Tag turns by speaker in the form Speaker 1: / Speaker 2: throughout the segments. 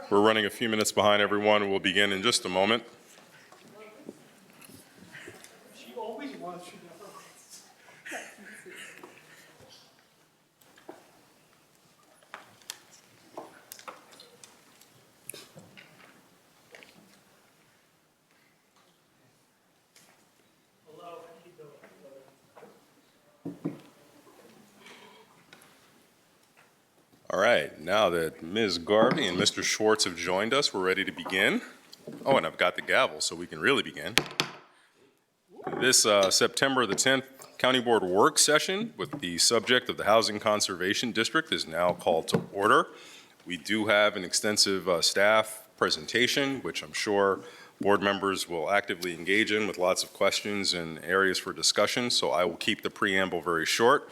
Speaker 1: We're running a few minutes behind everyone. We'll begin in just a moment.
Speaker 2: She always wants, she never wins. Hello, how you doing?
Speaker 1: All right, now that Ms. Garvey and Mr. Schwartz have joined us, we're ready to begin. Oh, and I've got the gavel, so we can really begin. This September the 10th County Board work session with the subject of the Housing Conservation District is now called to order. We do have an extensive staff presentation, which I'm sure board members will actively engage in with lots of questions and areas for discussion, so I will keep the preamble very short.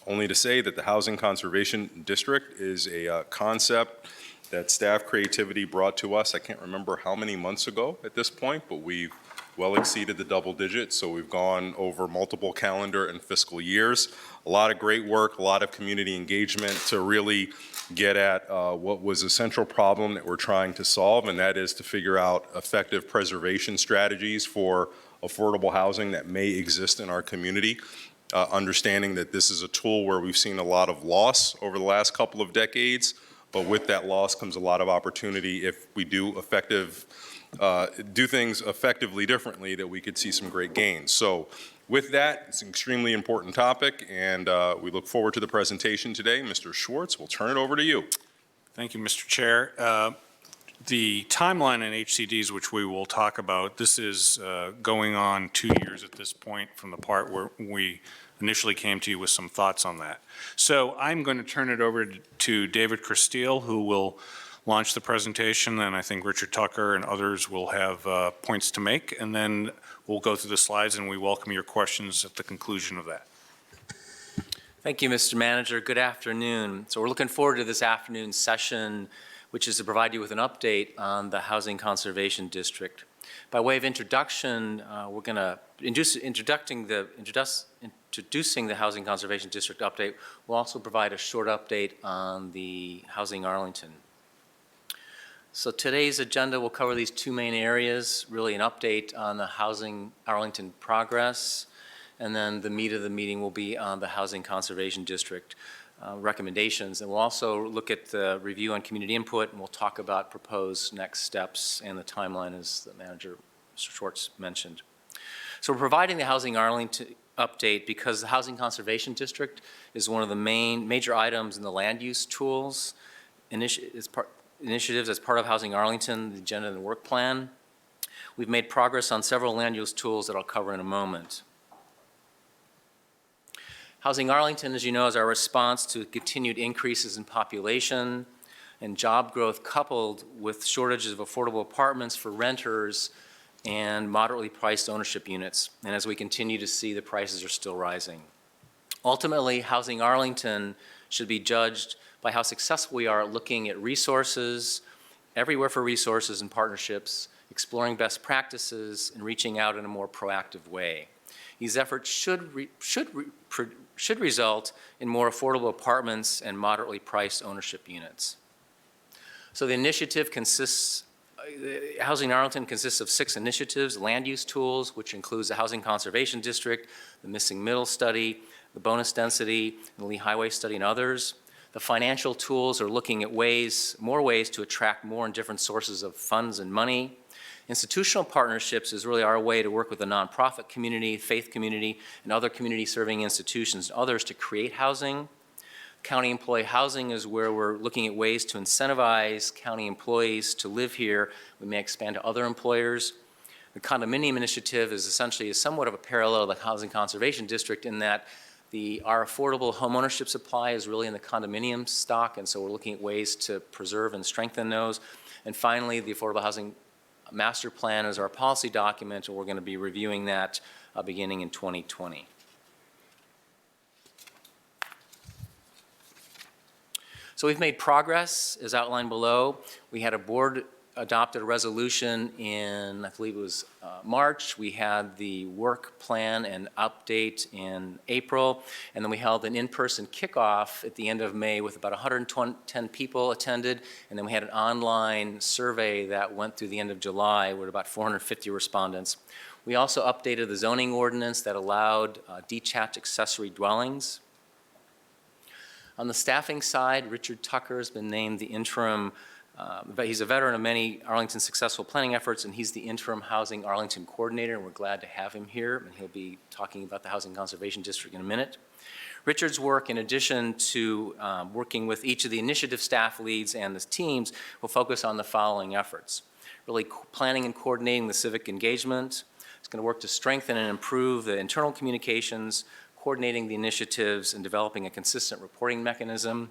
Speaker 1: Only to say that the Housing Conservation District is a concept that staff creativity brought to us. I can't remember how many months ago at this point, but we've well exceeded the double digits, so we've gone over multiple calendar and fiscal years. A lot of great work, a lot of community engagement to really get at what was a central problem that we're trying to solve, and that is to figure out effective preservation strategies for affordable housing that may exist in our community. Understanding that this is a tool where we've seen a lot of loss over the last couple of decades, but with that loss comes a lot of opportunity if we do things effectively differently, that we could see some great gains. So with that, it's an extremely important topic, and we look forward to the presentation today. Mr. Schwartz, we'll turn it over to you.
Speaker 3: Thank you, Mr. Chair. The timeline in HCDs, which we will talk about, this is going on 2 years at this point from the part where we initially came to you with some thoughts on that. So I'm going to turn it over to David Christille, who will launch the presentation, and I think Richard Tucker and others will have points to make, and then we'll go through the slides, and we welcome your questions at the conclusion of that.
Speaker 4: Thank you, Mr. Manager. Good afternoon. So we're looking forward to this afternoon's session, which is to provide you with an update on the Housing Conservation District. By way of introduction, we're going to introducing the Housing Conservation District update. We'll also provide a short update on the Housing Arlington. So today's agenda will cover these two main areas, really an update on the Housing Arlington progress, and then the meat of the meeting will be on the Housing Conservation District recommendations. And we'll also look at the review on community input, and we'll talk about proposed next steps and the timeline, as the manager, Mr. Schwartz, mentioned. So we're providing the Housing Arlington update because the Housing Conservation District is one of the major items in the land use tools initiatives as part of Housing Arlington, the agenda and the work plan. We've made progress on several land use tools that I'll cover in a moment. Housing Arlington, as you know, is our response to continued increases in population and job growth coupled with shortages of affordable apartments for renters and moderately priced ownership units. And as we continue to see, the prices are still rising. Ultimately, Housing Arlington should be judged by how successful we are at looking at resources, everywhere for resources and partnerships, exploring best practices, and reaching out in a more proactive way. These efforts should result in more affordable apartments and moderately priced ownership units. So the initiative Housing Arlington consists of 6 initiatives: land use tools, which includes the Housing Conservation District, the Missing Middle Study, the Bonus Density, the Lee Highway Study, and others. The financial tools are looking at more ways to attract more and different sources of funds and money. Institutional partnerships is really our way to work with the nonprofit community, faith community, and other community-serving institutions and others to create housing. County employee housing is where we're looking at ways to incentivize county employees to live here. We may expand to other employers. The condominium initiative is essentially somewhat of a parallel to the Housing Conservation District in that our affordable homeownership supply is really in the condominium stock, and so we're looking at ways to preserve and strengthen those. And finally, the Affordable Housing Master Plan is our policy document, and we're going to be reviewing that beginning in 2020. So we've made progress, as outlined below. We had a board adopted a resolution in, I believe it was March. We had the work plan and update in April, and then we held an in-person kickoff at the end of May with about 110 people attended, and then we had an online survey that went through the end of July with about 450 respondents. We also updated the zoning ordinance that allowed detached accessory dwellings. On the staffing side, Richard Tucker has been named the interim, he's a veteran of many Arlington successful planning efforts, and he's the interim Housing Arlington coordinator, and we're glad to have him here, and he'll be talking about the Housing Conservation District in a minute. Richard's work, in addition to working with each of the initiative staff leads and the teams, will focus on the following efforts. Really planning and coordinating the civic engagement. It's going to work to strengthen and improve the internal communications, coordinating the initiatives, and developing a consistent reporting mechanism.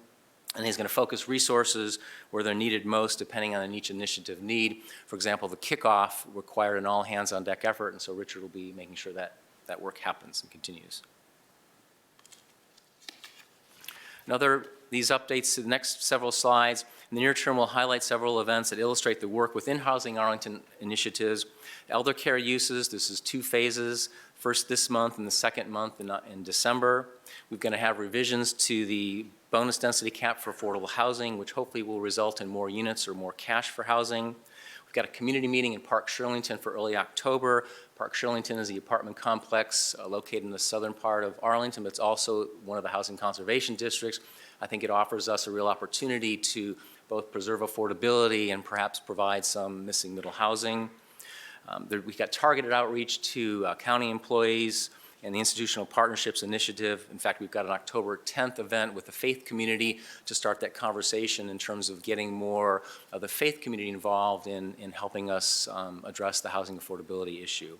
Speaker 4: And he's going to focus resources where they're needed most, depending on each initiative need. For example, the kickoff required an all-hands-on-deck effort, and so Richard will be making sure that that work happens and continues. These updates to the next several slides. In the near term, we'll highlight several events that illustrate the work within Housing Arlington initiatives. Elder care uses, this is 2 phases, first this month and the second month in December. We're going to have revisions to the bonus density cap for affordable housing, which hopefully will result in more units or more cash for housing. We've got a community meeting in Park Shirlington for early October. Park Shirlington is the apartment complex located in the southern part of Arlington, but it's also one of the housing conservation districts. I think it offers us a real opportunity to both preserve affordability and perhaps provide some missing middle housing. We've got targeted outreach to county employees and the Institutional Partnerships Initiative. In fact, we've got an October 10th event with the faith community to start that conversation in terms of getting more of the faith community involved in helping us address the housing affordability issue.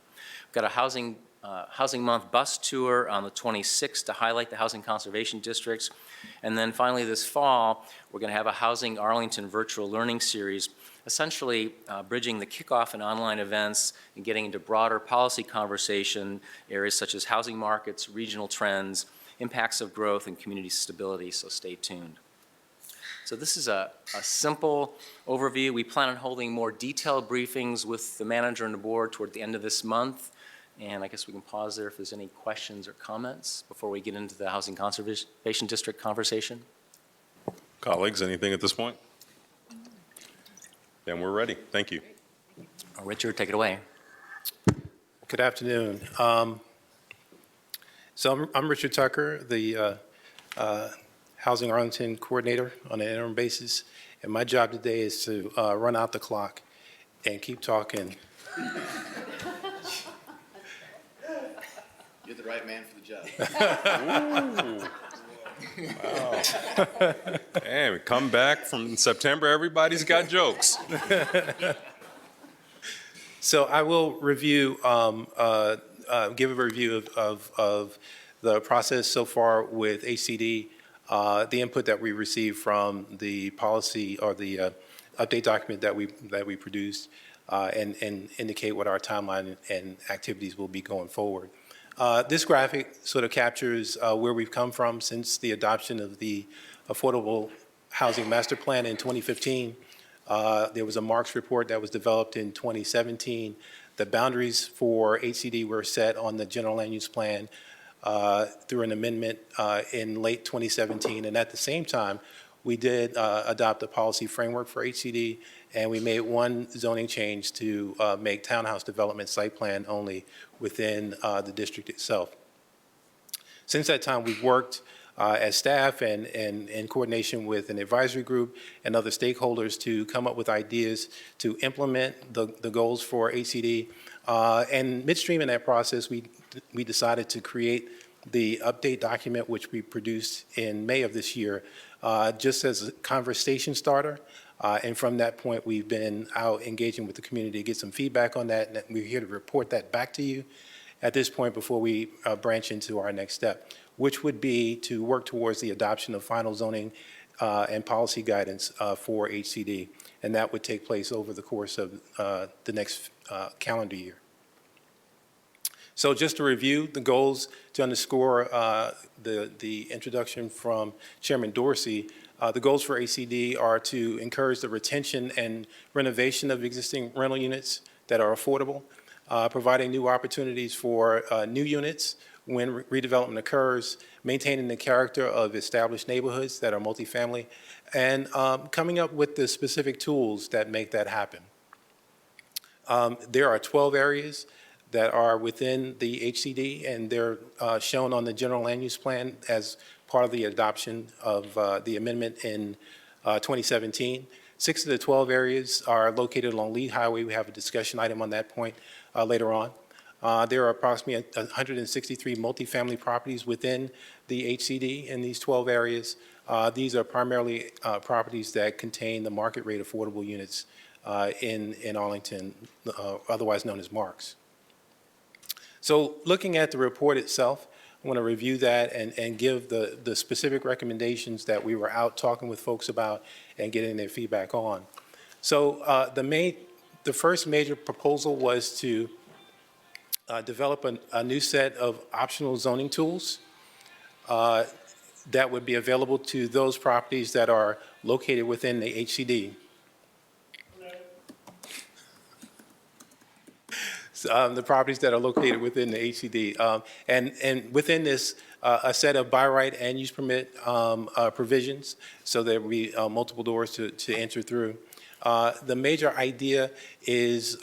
Speaker 4: We've got a Housing Month bus tour on the 26th to highlight the housing conservation districts. And then finally this fall, we're going to have a Housing Arlington virtual learning series, essentially bridging the kickoff and online events and getting into broader policy conversation areas such as housing markets, regional trends, impacts of growth, and community stability, so stay tuned. So this is a simple overview. We plan on holding more detailed briefings with the manager and the board toward the end of this month. And I guess we can pause there if there's any questions or comments before we get into the Housing Conservation District conversation.
Speaker 1: Colleagues, anything at this point? Then we're ready. Thank you.
Speaker 4: Richard, take it away.
Speaker 5: Good afternoon. So I'm Richard Tucker, the Housing Arlington coordinator on an interim basis, and my job today is to run out the clock and keep talking.
Speaker 6: You're the right man for the job.
Speaker 1: Wow. Damn, we come back from September, everybody's got jokes.
Speaker 5: So I will review, give a review of the process so far with HCD, the input that we received from the policy or the update document that we produced, and indicate what our timeline and activities will be going forward. This graphic sort of captures where we've come from since the adoption of the Affordable Housing Master Plan in 2015. There was a Marks report that was developed in 2017. The boundaries for HCD were set on the General Land Use Plan through an amendment in late 2017. And at the same time, we did adopt a policy framework for HCD, and we made one zoning change to make townhouse development site plan only within the district itself. Since that time, we've worked as staff and in coordination with an advisory group and other stakeholders to come up with ideas to implement the goals for HCD. And midstream in that process, we decided to create the update document, which we produced in May of this year, just as a conversation starter. And from that point, we've been out engaging with the community to get some feedback on that, and we're here to report that back to you at this point before we branch into our next step, which would be to work towards the adoption of final zoning and policy guidance for HCD, and that would take place over the course of the next calendar year. So just to review the goals, to underscore the introduction from Chairman Dorsey, The goals for ACD are to encourage the retention and renovation of existing rental units that are affordable, providing new opportunities for new units when redevelopment occurs, maintaining the character of established neighborhoods that are multifamily, and coming up with the specific tools that make that happen. There are 12 areas that are within the HCD, and they're shown on the general land use plan as part of the adoption of the amendment in 2017. 6 of the 12 areas are located along Lee Highway. We have a discussion item on that point later on. There are approximately 163 multifamily properties within the HCD in these 12 areas. These are primarily properties that contain the market rate affordable units in Arlington, otherwise known as MARCs. So looking at the report itself, I want to review that and give the specific recommendations that we were out talking with folks about and getting their feedback on. So the first major proposal was to develop a new set of optional zoning tools that would be available to those properties that are located within the HCD. The properties that are located within the HCD. And within this, a set of by right and use permit provisions, so there will be multiple doors to enter through. The major idea is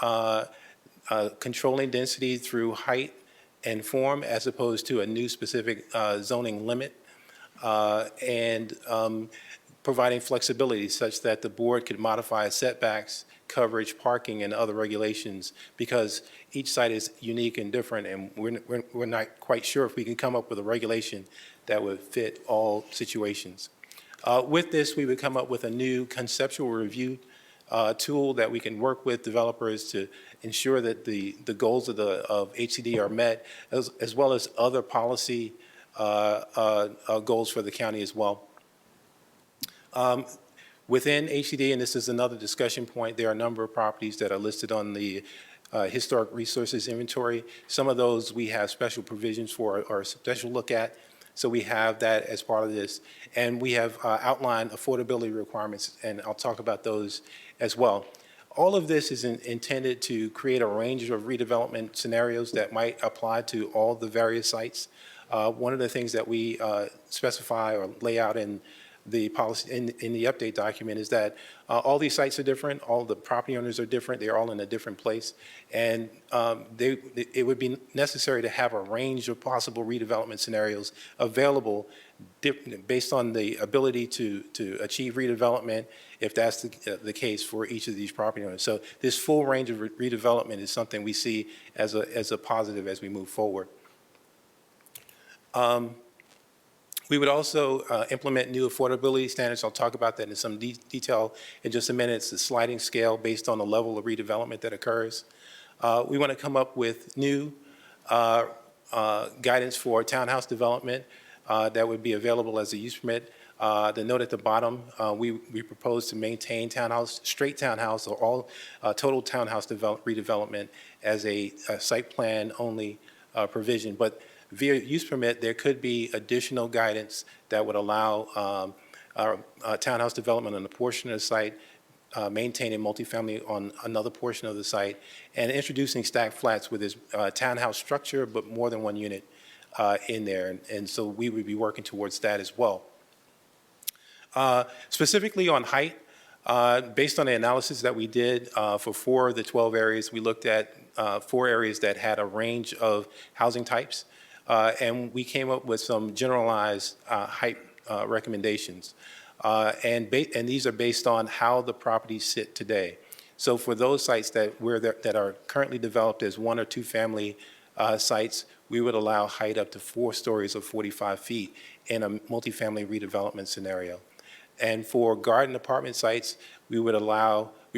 Speaker 5: controlling density through height and form as opposed to a new specific zoning limit, and providing flexibility such that the board could modify setbacks, coverage, parking, and other regulations, because each site is unique and different, and we're not quite sure if we can come up with a regulation that would fit all situations. With this, we would come up with a new conceptual review tool that we can work with developers to ensure that the goals of HCD are met, as well as other policy goals for the county as well. Within HCD, and this is another discussion point, there are a number of properties that are listed on the historic resources inventory. Some of those we have special provisions for or a special look at, so we have that as part of this. And we have outlined affordability requirements, and I'll talk about those as well. All of this is intended to create a range of redevelopment scenarios that might apply to all the various sites. One of the things that we specify or lay out in the policy in the update document is that all these sites are different, all the property owners are different, they're all in a different place, and it would be necessary to have a range of possible redevelopment scenarios available based on the ability to achieve redevelopment, if that's the case for each of these property owners. So this full range of redevelopment is something we see as a positive as we move forward. We would also implement new affordability standards. I'll talk about that in some detail in just a minute. It's a sliding scale based on the level of redevelopment that occurs. We want to come up with new guidance for townhouse development that would be available as a use permit. The note at the bottom, we propose to maintain straight townhouse or all total townhouse redevelopment as a site plan only provision. But via use permit, there could be additional guidance that would allow townhouse development on a portion of the site, maintaining multifamily on another portion of the site, and introducing stacked flats with this townhouse structure, but more than one unit in there. And so we would be working towards that as well. Specifically on height, based on the analysis that we did for 4 of the 12 areas, we looked at 4 areas that had a range of housing types. And we came up with some generalized height recommendations. And these are based on how the properties sit today. So for those sites that are currently developed as 1 or 2 family sites, we would allow height up to 4 stories of 45 feet in a multifamily redevelopment scenario. And for garden apartment sites, we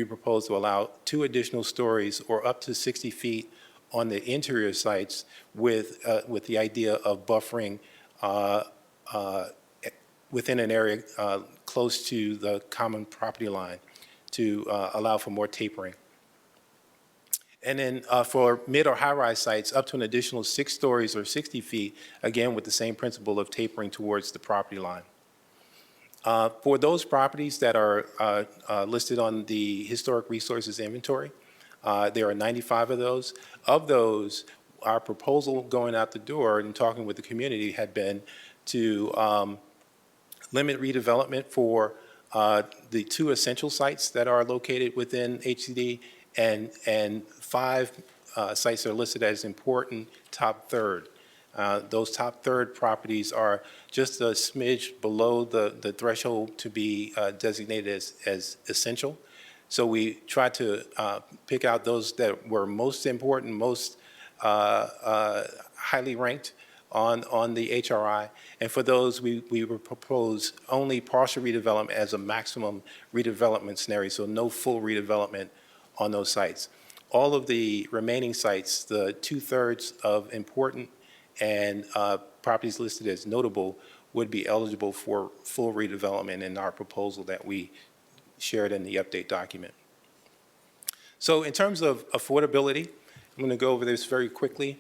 Speaker 5: propose to allow 2 additional stories or up to 60 feet on the interior sites with the idea of buffering within an area close to the common property line to allow for more tapering. And then for mid or high-rise sites, up to an additional 6 stories or 60 feet, again with the same principle of tapering towards the property line. For those properties that are listed on the Historic Resources Inventory, there are 95 of those. Of those, our proposal going out the door and talking with the community had been to limit redevelopment for the 2 essential sites that are located within HCD and 5 sites that are listed as important top third. Those top third properties are just a smidge below the threshold to be designated as essential. So we tried to pick out those that were most important, most highly ranked on the HRI. And for those, we would propose only partial redevelopment as a maximum redevelopment scenario, so no full redevelopment on those sites. All of the remaining sites, the 2/3 of important and properties listed as notable, would be eligible for full redevelopment in our proposal that we shared in the update document. So in terms of affordability, I'm going to go over this very quickly.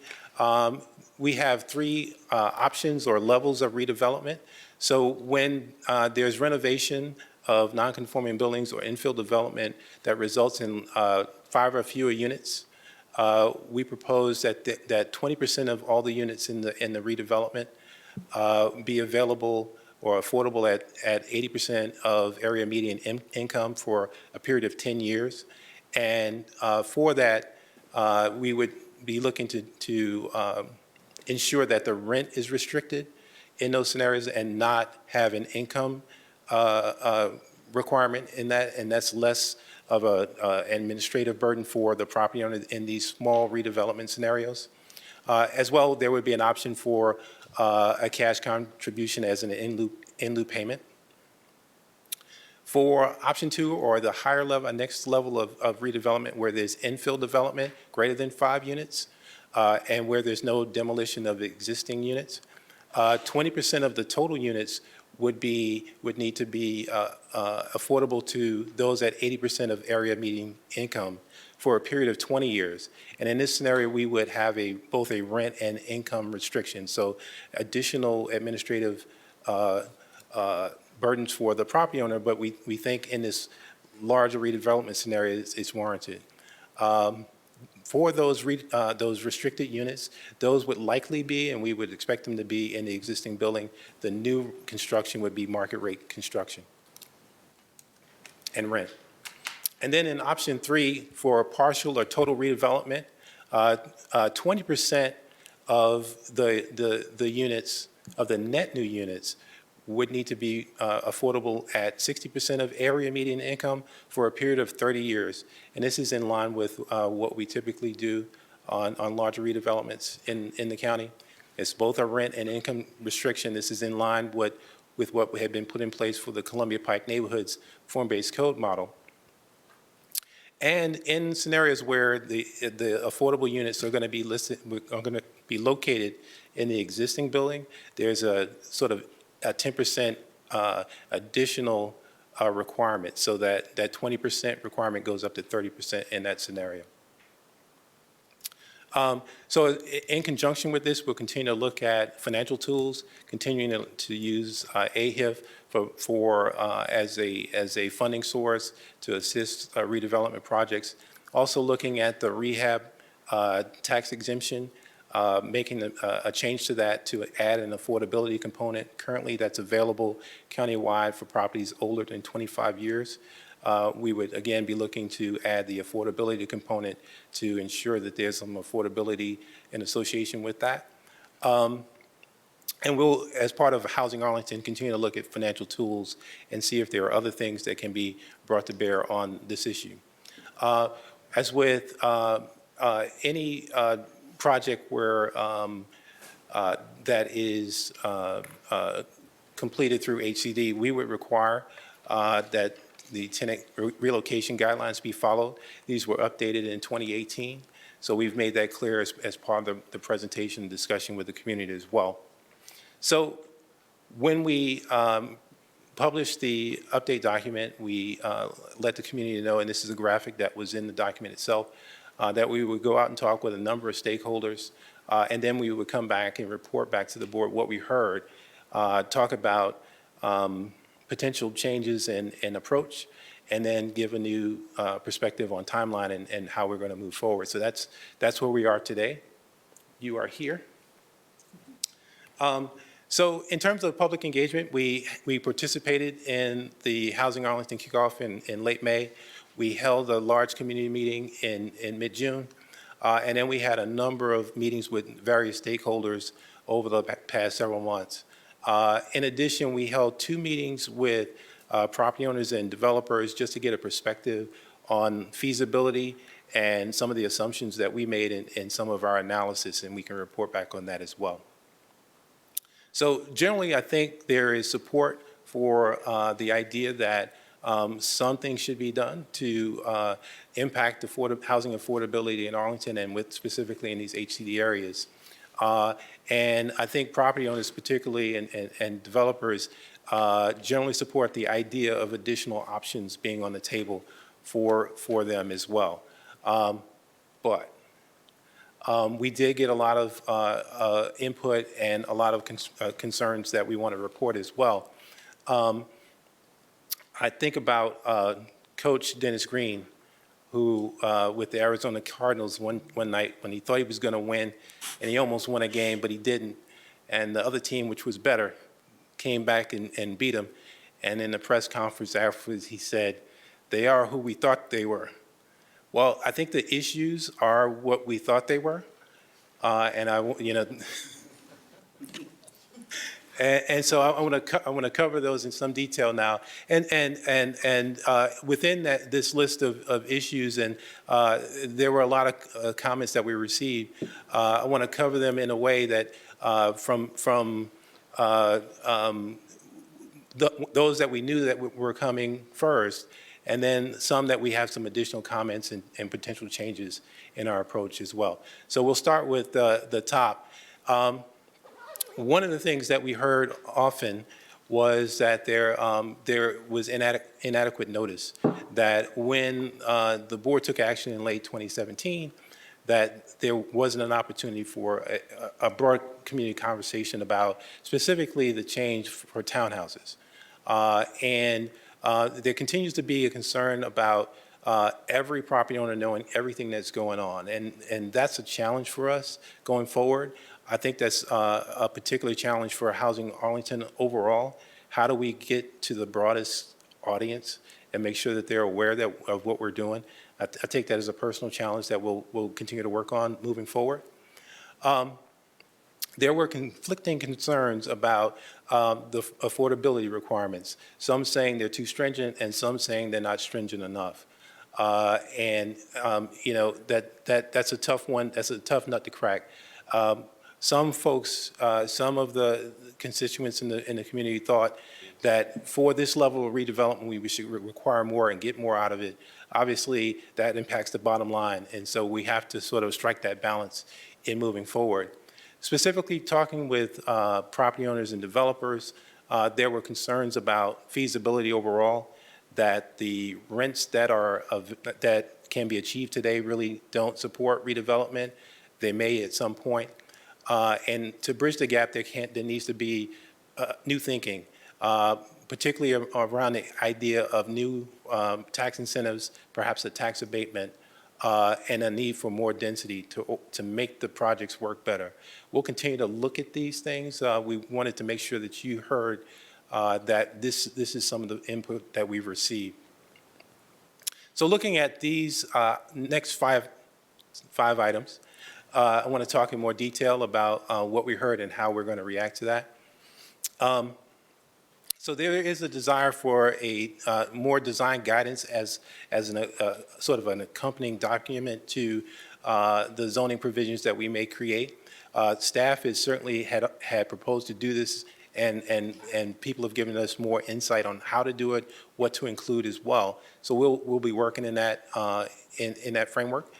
Speaker 5: We have 3 options or levels of redevelopment. So when there's renovation of nonconforming buildings or infill development that results in 5 or fewer units, we propose that 20% of all the units in the redevelopment be available or affordable at 80% of area median income for a period of 10 years. And for that, we would be looking to ensure that the rent is restricted in those scenarios and not have an income requirement in that, and that's less of an administrative burden for the property owner in these small redevelopment scenarios. As well, there would be an option for a cash contribution as an in lieu payment. For option 2, or the higher level, next level of redevelopment, where there's infill development greater than 5 units, and where there's no demolition of existing units, 20% of the total units would need to be affordable to those at 80% of area median income for a period of 20 years. And in this scenario, we would have both a rent and income restriction, so additional administrative burdens for the property owner, but we think in this larger redevelopment scenario, it's warranted. For those restricted units, those would likely be, and we would expect them to be in the existing building. The new construction would be market rate construction and rent. And then in option 3, for partial or total redevelopment, 20% of the units, of the net new units, would need to be affordable at 60% of area median income for a period of 30 years. And this is in line with what we typically do on larger redevelopments in the county. It's both a rent and income restriction. This is in line with what had been put in place for the Columbia Pike Neighborhoods form-based code model. And in scenarios where the affordable units are going to be located in the existing building, there's a sort of a 10% additional requirement, so that 20% requirement goes up to 30% in that scenario. So in conjunction with this, we'll continue to look at financial tools, continuing to use AHIF as a funding source to assist redevelopment projects. Also looking at the rehab tax exemption, making a change to that to add an affordability component. Currently, that's available countywide for properties older than 25 years. We would, again, be looking to add the affordability component to ensure that there's some affordability in association with that. And we'll, as part of Housing Arlington, continue to look at financial tools and see if there are other things that can be brought to bear on this issue. As with any project where that is completed through HCD, we would require that the tenant relocation guidelines be followed. These were updated in 2018, so we've made that clear as part of the presentation discussion with the community as well. So when we published the update document, we let the community know, and this is a graphic that was in the document itself, that we would go out and talk with a number of stakeholders, and then we would come back and report back to the board what we heard, talk about potential changes in approach, and then give a new perspective on timeline and how we're going to move forward. So that's where we are today. You are here. So in terms of public engagement, we participated in the Housing Arlington kickoff in late May. We held a large community meeting in mid-June, and then we had a number of meetings with various stakeholders over the past several months. In addition, we held 2 meetings with property owners and developers just to get a perspective on feasibility and some of the assumptions that we made in some of our analysis, and we can report back on that as well. So generally, I think there is support for the idea that something should be done to impact housing affordability in Arlington and specifically in these HCD areas. And I think property owners particularly and developers generally support the idea of additional options being on the table for them as well. But we did get a lot of input and a lot of concerns that we want to report as well. I think about Coach Dennis Green, who with the Arizona Cardinals one night when he thought he was going to win, and he almost won a game, but he didn't. And the other team, which was better, came back and beat him. And in the press conference afterwards, he said, "They are who we thought they were." Well, I think the issues are what we thought they were, and and so I want to cover those in some detail now. And within this list of issues, and there were a lot of comments that we received. I want to cover them in a way that from those that we knew that were coming first, and then some that we have some additional comments and potential changes in our approach as well. So we'll start with the top. One of the things that we heard often was that there was inadequate notice, that when the board took action in late 2017, that there wasn't an opportunity for a broad community conversation about specifically the change for townhouses. And there continues to be a concern about every property owner knowing everything that's going on. And that's a challenge for us going forward. I think that's a particular challenge for Housing Arlington overall. How do we get to the broadest audience and make sure that they're aware of what we're doing? I take that as a personal challenge that we'll continue to work on moving forward. There were conflicting concerns about the affordability requirements. Some saying they're too stringent and some saying they're not stringent enough. You know, that's a tough one. That's a tough nut to crack. Some folks, some of the constituents in the community thought that for this level of redevelopment, we should require more and get more out of it. Obviously, that impacts the bottom line, and so we have to sort of strike that balance in moving forward. Specifically talking with property owners and developers, there were concerns about feasibility overall, that the rents that can be achieved today really don't support redevelopment. They may at some point. And to bridge the gap, there needs to be new thinking, particularly around the idea of new tax incentives, perhaps a tax abatement, and a need for more density to make the projects work better. We'll continue to look at these things. We wanted to make sure that you heard that this is some of the input that we've received. So looking at these next five items, I want to talk in more detail about what we heard and how we're going to react to that. So there is a desire for a more design guidance as sort of an accompanying document to the zoning provisions that we may create. Staff has certainly had proposed to do this, and people have given us more insight on how to do it, what to include as well. So we'll be working in that in that framework.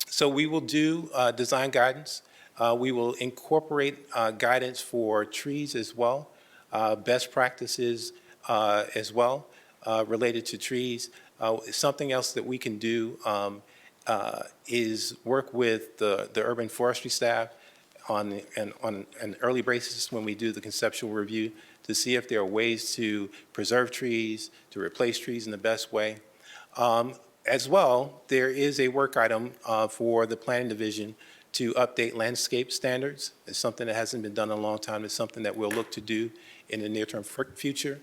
Speaker 5: So we will do design guidance. We will incorporate guidance for trees as well, best practices as well related to trees. Something else that we can do is work with the urban forestry staff on an early basis when we do the conceptual review to see if there are ways to preserve trees, to replace trees in the best way. As well, there is a work item for the Planning Division to update landscape standards. It's something that hasn't been done in a long time. It's something that we'll look to do in the near-term future.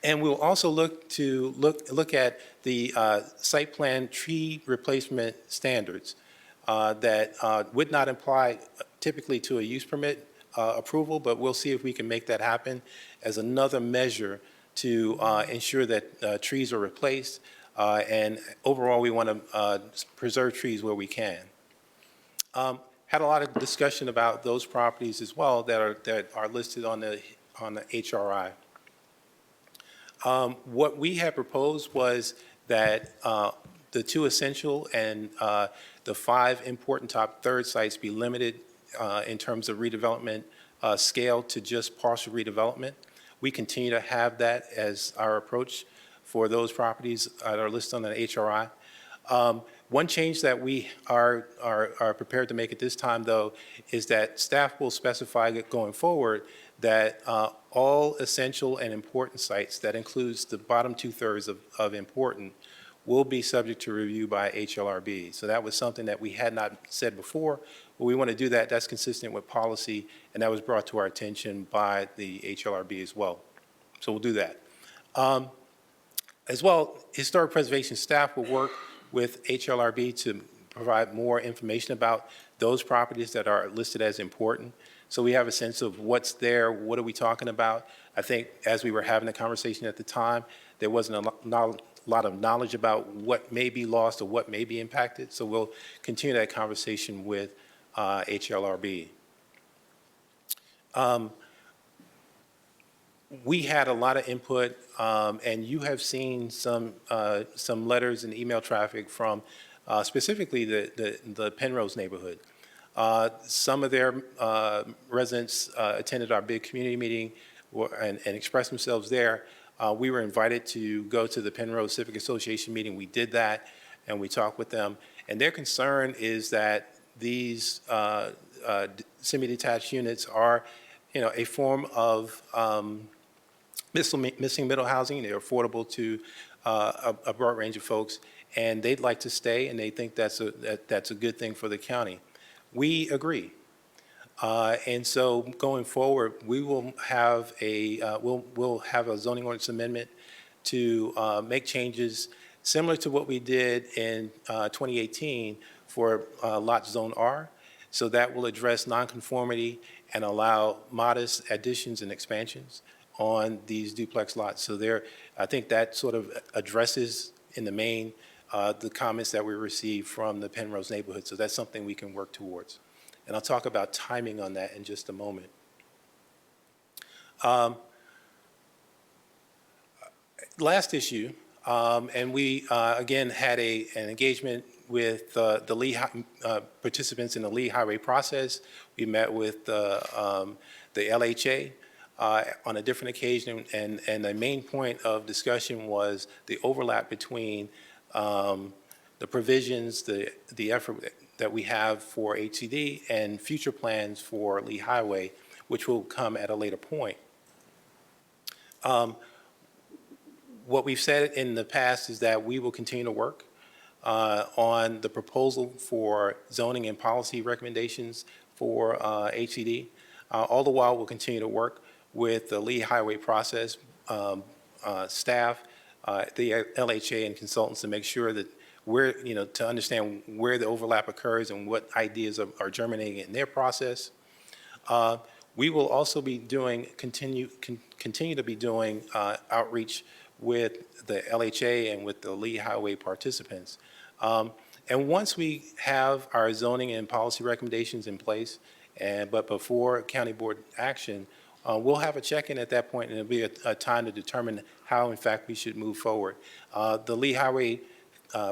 Speaker 5: And we'll also look at the site plan tree replacement standards that would not apply typically to a use permit approval, but we'll see if we can make that happen as another measure to ensure that trees are replaced. And overall, we want to preserve trees where we can. Had a lot of discussion about those properties as well that are listed on the HRI. What we had proposed was that the 2 essential and the 5 important top third sites be limited in terms of redevelopment scale to just partial redevelopment. We continue to have that as our approach for those properties that are listed on the HRI. One change that we are prepared to make at this time, though, is that staff will specify going forward that all essential and important sites, that includes the bottom 2/3 of important, will be subject to review by HLRB. So that was something that we had not said before, but we want to do that. That's consistent with policy, and that was brought to our attention by the HLRB as well. So we'll do that. As well, historic preservation staff will work with HLRB to provide more information about those properties that are listed as important. So we have a sense of what's there, what are we talking about. I think as we were having the conversation at the time, there wasn't a lot of knowledge about what may be lost or what may be impacted. So we'll continue that conversation with HLRB. We had a lot of input, and you have seen some letters and email traffic from specifically the Penrose neighborhood. Some of their residents attended our big community meeting and expressed themselves there. We were invited to go to the Penrose Civic Association meeting. We did that, and we talked with them. And their concern is that these semi-detached units are, a form of missing middle housing. They're affordable to a broad range of folks, and they'd like to stay, and they think that's a good thing for the county. We agree. And so going forward, we will have we'll have a zoning ordinance amendment to make changes similar to what we did in 2018 for lot zone R. So that will address nonconformity and allow modest additions and expansions on these duplex lots. So I think that sort of addresses in the main the comments that we received from the Penrose neighborhood. So that's something we can work towards. And I'll talk about timing on that in just a moment. Last issue, and we again had an engagement with the Lee participants in the Lee Highway process. We met with the LHA on a different occasion, and the main point of discussion was the overlap between the provisions, the effort that we have for HCD and future plans for Lee Highway, which will come at a later point. What we've said in the past is that we will continue to work on the proposal for zoning and policy recommendations for HCD. All the while, we'll continue to work with the Lee Highway process staff, the LHA and consultants to make sure that to understand where the overlap occurs and what ideas are germinating in their process. We will also be continue to be doing outreach with the LHA and with the Lee Highway participants. And once we have our zoning and policy recommendations in place, but before county board action, we'll have a check-in at that point, and it'll be a time to determine how, in fact, we should move forward. The Lee Highway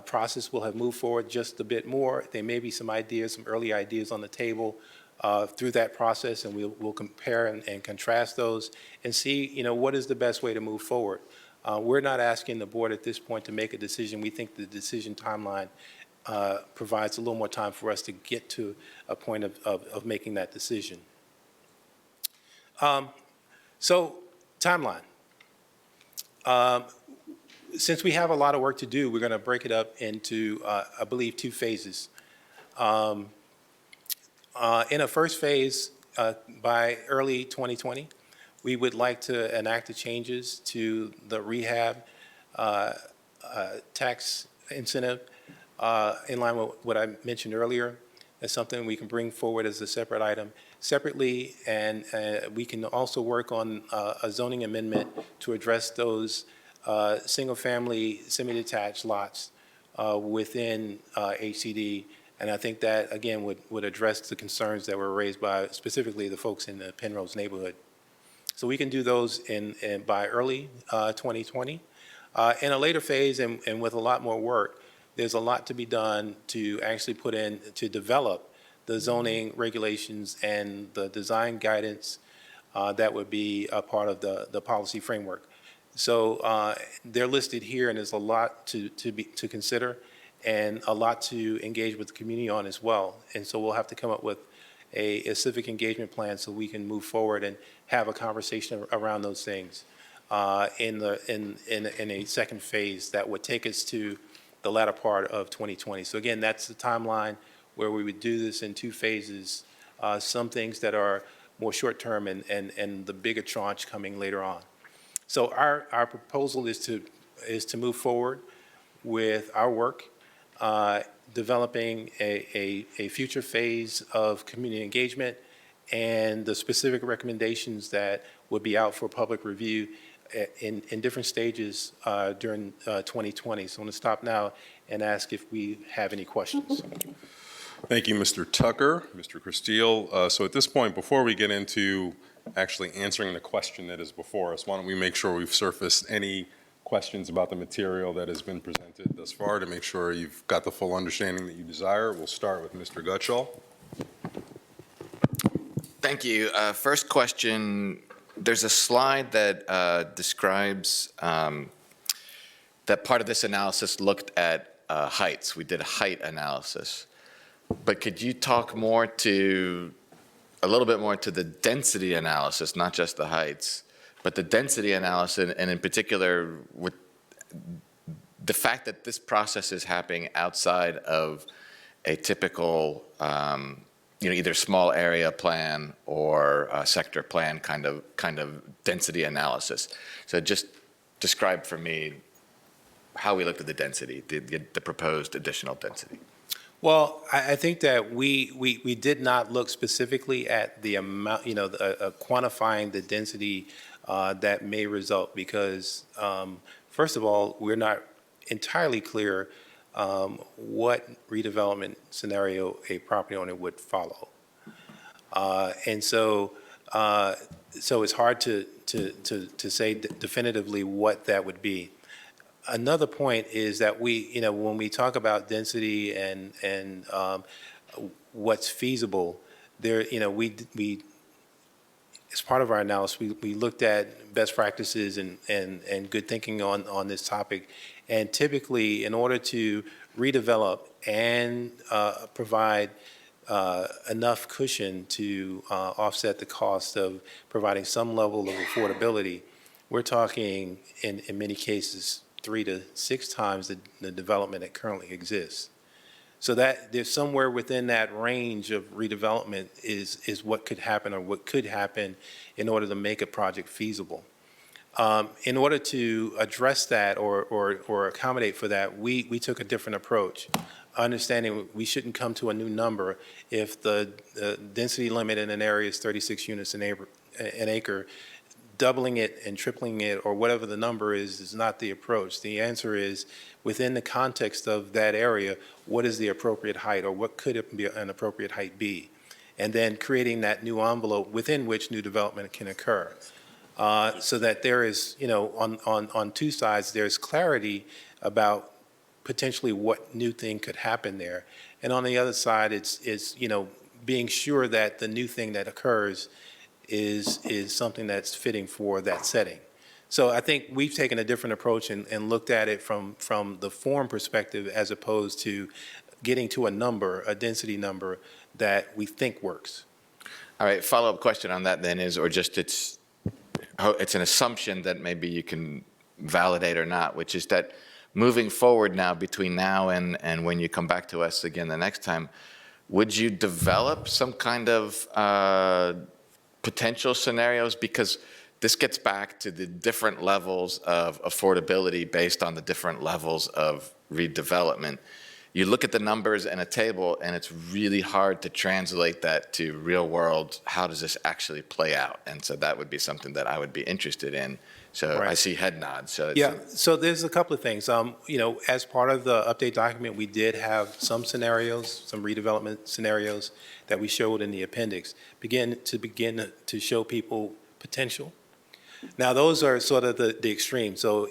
Speaker 5: process will have moved forward just a bit more. There may be some early ideas on the table through that process, and we'll compare and contrast those and see, what is the best way to move forward. We're not asking the board at this point to make a decision. We think the decision timeline provides a little more time for us to get to a point of making that decision. So, timeline. Since we have a lot of work to do, we're going to break it up into, I believe, 2 phases. In a first phase, by early 2020, we would like to enact the changes to the rehab tax incentive in line with what I mentioned earlier. That's something we can bring forward as a separate item separately, and we can also work on a zoning amendment to address those single-family semi-detached lots within HCD. And I think that, again, would address the concerns that were raised by specifically the folks in the Penrose neighborhood. So we can do those by early 2020. In a later phase, and with a lot more work, there's a lot to be done to actually put in, to develop the zoning regulations and the design guidance that would be a part of the policy framework. So they're listed here, and there's a lot to consider and a lot to engage with the community on as well. And so we'll have to come up with a civic engagement plan so we can move forward and have a conversation around those things in a second phase that would take us to the latter part of 2020. So again, that's the timeline where we would do this in 2 phases, some things that are more short-term and the bigger tranche coming later on. So our proposal is to move forward with our work, developing a future phase of community engagement and the specific recommendations that would be out for public review in different stages during 2020. So I'm going to stop now and ask if we have any questions.
Speaker 1: Thank you, Mr. Tucker, Mr. Castile. So at this point, before we get into actually answering the question that is before us, why don't we make sure we've surfaced any questions about the material that has been presented thus far to make sure you've got the full understanding that you desire. We'll start with Mr. Gutschall.
Speaker 6: Thank you. First question, there's a slide that describes that part of this analysis looked at heights. We did a height analysis. But could you talk more to, a little bit more to the density analysis, not just the heights, but the density analysis, and in particular with the fact that this process is happening outside of a typical, either small area plan or a sector plan kind of density analysis. So just describe for me how we looked at the density, the proposed additional density.
Speaker 5: Well, I think that we did not look specifically at the amount, quantifying the density that may result because, first of all, we're not entirely clear what redevelopment scenario a property owner would follow. And so it's hard to say definitively what that would be. Another point is that when we talk about density and what's feasible, there, we as part of our analysis, we looked at best practices and good thinking on this topic. And typically, in order to redevelop and provide enough cushion to offset the cost of providing some level of affordability, we're talking in many cases 3 to 6 times the development that currently exists. So that there's somewhere within that range of redevelopment is what could happen or what could happen in order to make a project feasible. In order to address that or accommodate for that, we took a different approach, understanding we shouldn't come to a new number if the density limit in an area is 36 units an acre. Doubling it and tripling it or whatever the number is not the approach. The answer is within the context of that area, what is the appropriate height or what could an appropriate height be? And then creating that new envelope within which new development can occur. So that there is, on 2 sides, there's clarity about potentially what new thing could happen there. And on the other side, it's being sure that the new thing that occurs is something that's fitting for that setting. So I think we've taken a different approach and looked at it from the form perspective as opposed to getting to a number, a density number that we think works.
Speaker 6: All right, follow-up question on that then is, or just it's an assumption that maybe you can validate or not, which is that moving forward now, between now and when you come back to us again the next time, would you develop some kind of potential scenarios? Because this gets back to the different levels of affordability based on the different levels of redevelopment. You look at the numbers in a table, and it's really hard to translate that to real world. How does this actually play out? And so that would be something that I would be interested in. So I
Speaker 5: Right.
Speaker 6: see head nods. So it's
Speaker 5: Yeah, so there's a couple of things. As part of the update document, we did have some scenarios, some redevelopment scenarios that we showed in the appendix, begin to show people potential. Now, those are sort of the extreme. So,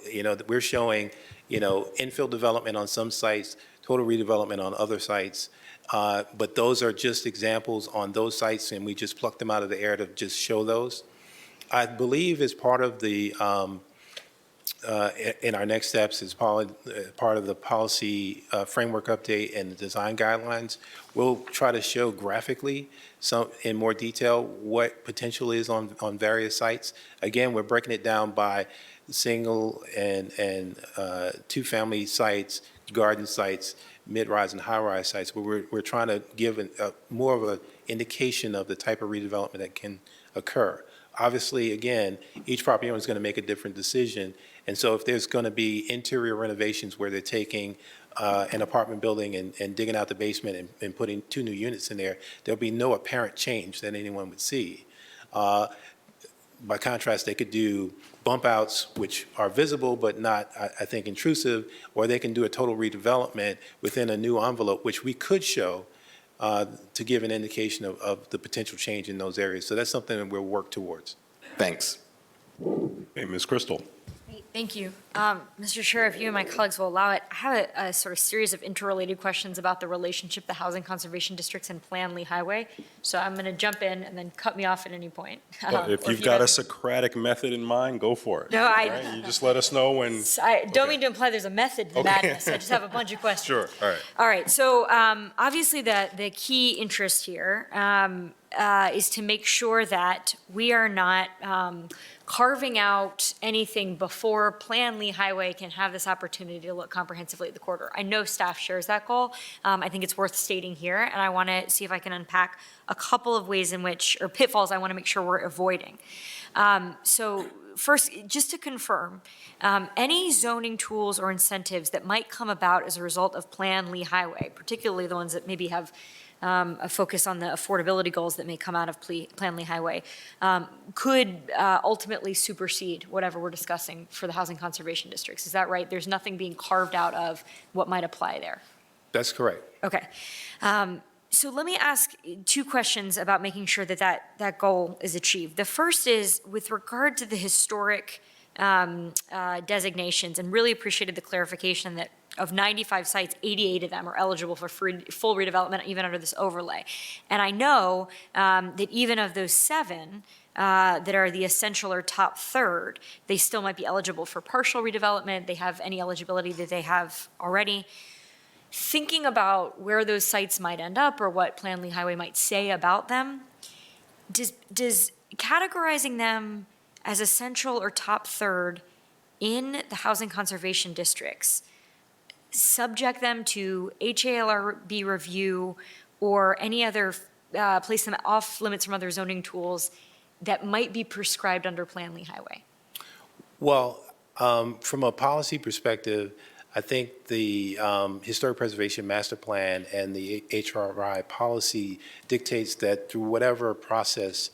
Speaker 5: we're showing, infill development on some sites, total redevelopment on other sites. But those are just examples on those sites, and we just plucked them out of the air to just show those. I believe as part of the, in our next steps, as part of the policy framework update and the design guidelines, we'll try to show graphically some, in more detail, what potential is on various sites. Again, we're breaking it down by single and two-family sites, garden sites, mid-rise and high-rise sites, but we're trying to give more of an indication of the type of redevelopment that can occur. Obviously, again, each property owner is going to make a different decision, and so if there's going to be interior renovations where they're taking an apartment building and digging out the basement and putting 2 new units in there, there'll be no apparent change that anyone would see. By contrast, they could do bump outs, which are visible but not, I think, intrusive, or they can do a total redevelopment within a new envelope, which we could show to give an indication of the potential change in those areas. So that's something that we'll work towards.
Speaker 6: Thanks.
Speaker 1: Hey, Ms. Crystal.
Speaker 7: Great, thank you. Mr. Chair, if you and my colleagues will allow it, I have a sort of series of interrelated questions about the relationship the housing conservation districts and Plan Lee Highway. So I'm going to jump in and then cut me off at any point.
Speaker 1: If
Speaker 7: Or
Speaker 1: you've got a
Speaker 7: have-
Speaker 1: Socratic method in mind, go for it.
Speaker 7: No,
Speaker 1: All right? You just let us know when.
Speaker 7: I don't
Speaker 1: Okay.
Speaker 7: mean to imply there's a method to
Speaker 1: Okay.
Speaker 7: madness. I just have a bunch of questions.
Speaker 1: Sure, all right.
Speaker 7: All right, so obviously the key interest here is to make sure that we are not carving out anything before Plan Lee Highway can have this opportunity to look comprehensively at the corridor. I know staff shares that goal. I think it's worth stating here, and I want to see if I can unpack a couple of ways in which, or pitfalls I want to make sure we're avoiding. So first, just to confirm, any zoning tools or incentives that might come about as a result of Plan Lee Highway, particularly the ones that maybe have a focus on the affordability goals that may come out of Plan Lee Highway, could ultimately supersede whatever we're discussing for the housing conservation districts. Is that right? There's nothing being carved out of what might apply there.
Speaker 5: That's correct.
Speaker 7: Okay. So let me ask 2 questions about making sure that that goal is achieved. The first is with regard to the historic designations, and really appreciated the clarification that of 95 sites, 88 of them are eligible for full redevelopment, even under this overlay. And I know that even of those 7 that are the essential or top third, they still might be eligible for partial redevelopment. They have any eligibility that they have already. Thinking about where those sites might end up or what Plan Lee Highway might say about them, does categorizing them as essential or top third in the housing conservation districts subject them to HALRB review or any other, place them off limits from other zoning tools that might be prescribed under Plan Lee Highway?
Speaker 5: Well, from a policy perspective, I think the Historic Preservation Master Plan and the HRI policy dictates that through whatever process,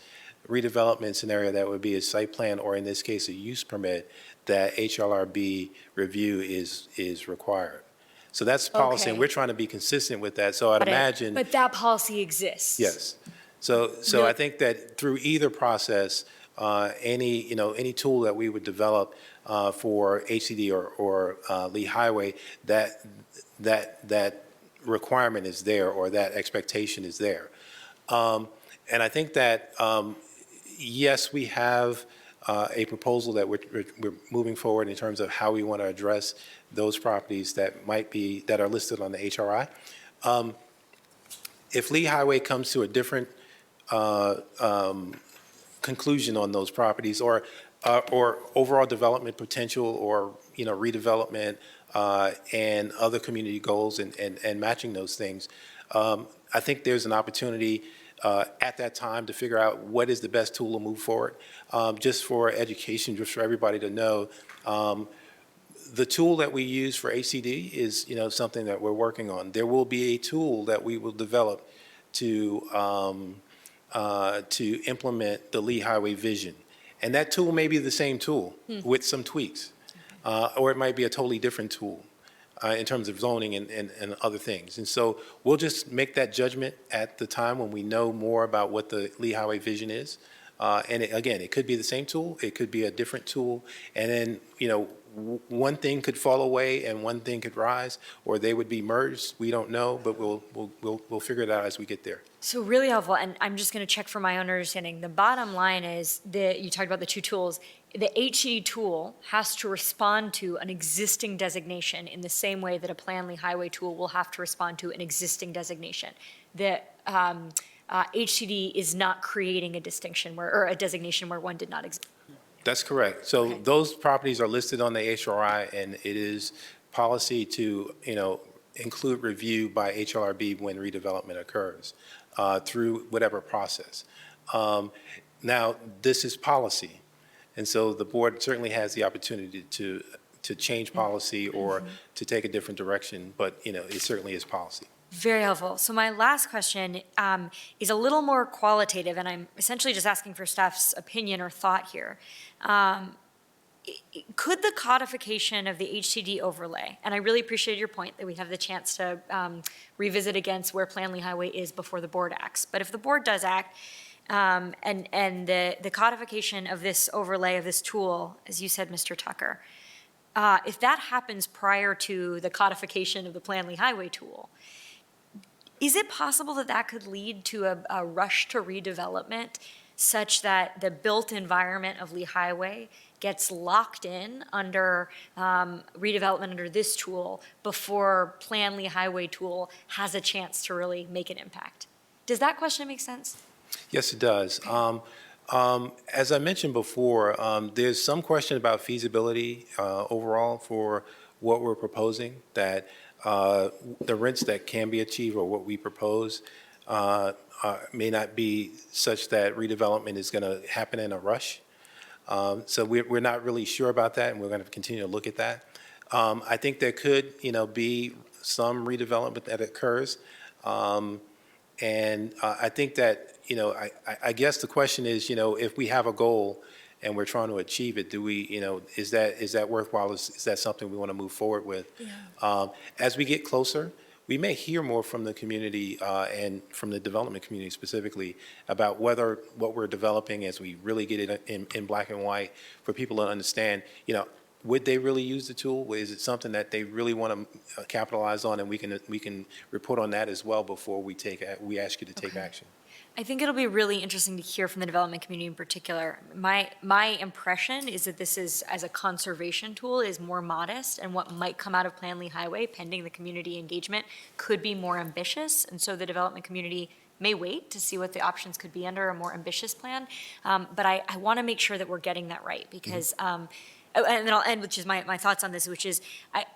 Speaker 5: redevelopment scenario that would be a site plan, or in this case, a use permit, that HLRB review is required. So that's policy, and
Speaker 7: Okay.
Speaker 5: we're trying to be consistent with that. So I'd imagine.
Speaker 7: But that policy exists.
Speaker 5: Yes. So
Speaker 7: No-
Speaker 5: I think that through either process, any tool that we would develop for HCD or Lee Highway, that requirement is there, or that expectation is there. And I think that, yes, we have a proposal that we're moving forward in terms of how we want to address those properties that are listed on the HRI. If Lee Highway comes to a different conclusion on those properties, or overall development potential, or, redevelopment, and other community goals, and matching those things, I think there's an opportunity at that time to figure out what is the best tool to move forward. Just for education, just for everybody to know, the tool that we use for ACD is, something that we're working on. There will be a tool that we will develop to implement the Lee Highway vision. And that tool may be the same tool with some tweaks, or it might be a totally different tool in terms of zoning and other things. And so we'll just make that judgment at the time when we know more about what the Lee Highway vision is. And again, it could be the same tool, it could be a different tool, and then, one thing could fall away and one thing could rise, or they would be merged. We don't know, but we'll figure it out as we get there.
Speaker 7: So really helpful, and I'm just going to check for my own understanding. The bottom line is that you talked about the two tools. The HCD tool has to respond to an existing designation in the same way that a Plan-Lee Highway tool will have to respond to an existing designation. The HCD is not creating a distinction or a designation where one did not exist.
Speaker 5: That's correct. So
Speaker 7: Okay.
Speaker 5: those properties are listed on the HRI, and it is policy to, include review by HLRB when redevelopment occurs, through whatever process. Now, this is policy, and so the board certainly has the opportunity to change policy or to take a different direction, but, it certainly is policy.
Speaker 7: Very helpful. So my last question is a little more qualitative, and I'm essentially just asking for staff's opinion or thought here. Could the codification of the HCD overlay, and I really appreciate your point that we have the chance to revisit against where Plan-Lee Highway is before the board acts, but if the board does act, and the codification of this overlay, of this tool, as you said, Mr. Tucker, if that happens prior to the codification of the Plan-Lee Highway tool, is it possible that that could lead to a rush to redevelopment such that the built environment of Lee Highway gets locked in under redevelopment under this tool before Plan-Lee Highway tool has a chance to really make an impact? Does that question make sense?
Speaker 5: Yes, it does. As I mentioned before, there's some question about feasibility overall for what we're proposing, that the rents that can be achieved or what we propose may not be such that redevelopment is going to happen in a rush. So we're not really sure about that, and we're going to continue to look at that. I think there could, be some redevelopment that occurs. And I think that, I guess the question is, if we have a goal and we're trying to achieve it, do we, is that worthwhile? Is that something we want to move forward with? Yeah. As we get closer, we may hear more from the community and from the development community specifically about whether what we're developing, as we really get it in black and white for people to understand, would they really use the tool? Is it something that they really want to capitalize on, and we can report on that as well before we ask you to take action?
Speaker 7: I think it'll be really interesting to hear from the development community in particular. My impression is that this is, as a conservation tool, is more modest, and what might come out of Plan-Lee Highway, pending the community engagement, could be more ambitious, and so the development community may wait to see what the options could be under a more ambitious plan. But I want to make sure that we're getting that right, because and then I'll end with just my thoughts on this, which is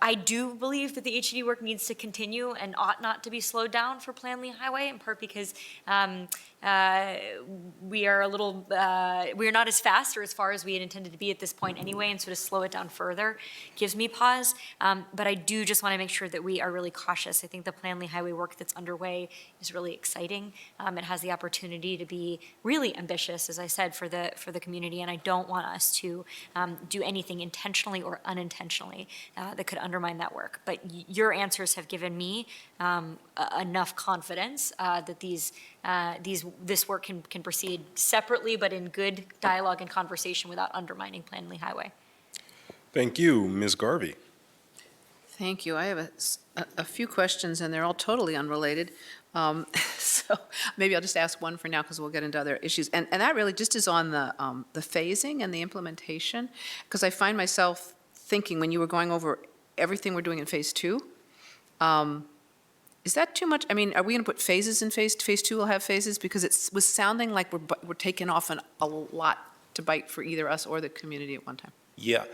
Speaker 7: I do believe that the HCD work needs to continue and ought not to be slowed down for Plan-Lee Highway, in part because we are not as fast or as far as we had intended to be at this point anyway, and so to slow it down further gives me pause. But I do just want to make sure that we are really cautious. I think the Plan-Lee Highway work that's underway is really exciting. It has the opportunity to be really ambitious, as I said, for the community, and I don't want us to do anything intentionally or unintentionally that could undermine that work. But your answers have given me enough confidence that this work can proceed separately, but in good dialogue and conversation without undermining Plan-Lee Highway.
Speaker 1: Thank you. Ms. Garvey.
Speaker 8: Thank you. I have a few questions, and they're all totally unrelated. So maybe I'll just ask one for now, because we'll get into other issues. And that really just is on the phasing and the implementation, because I find myself thinking, when you were going over everything we're doing in phase 2, Is that too much? I mean, are we going to put phases in phase two will have phases? Because it was sounding like we're taking off a lot to bite for either us or the community at one time.
Speaker 5: Yeah,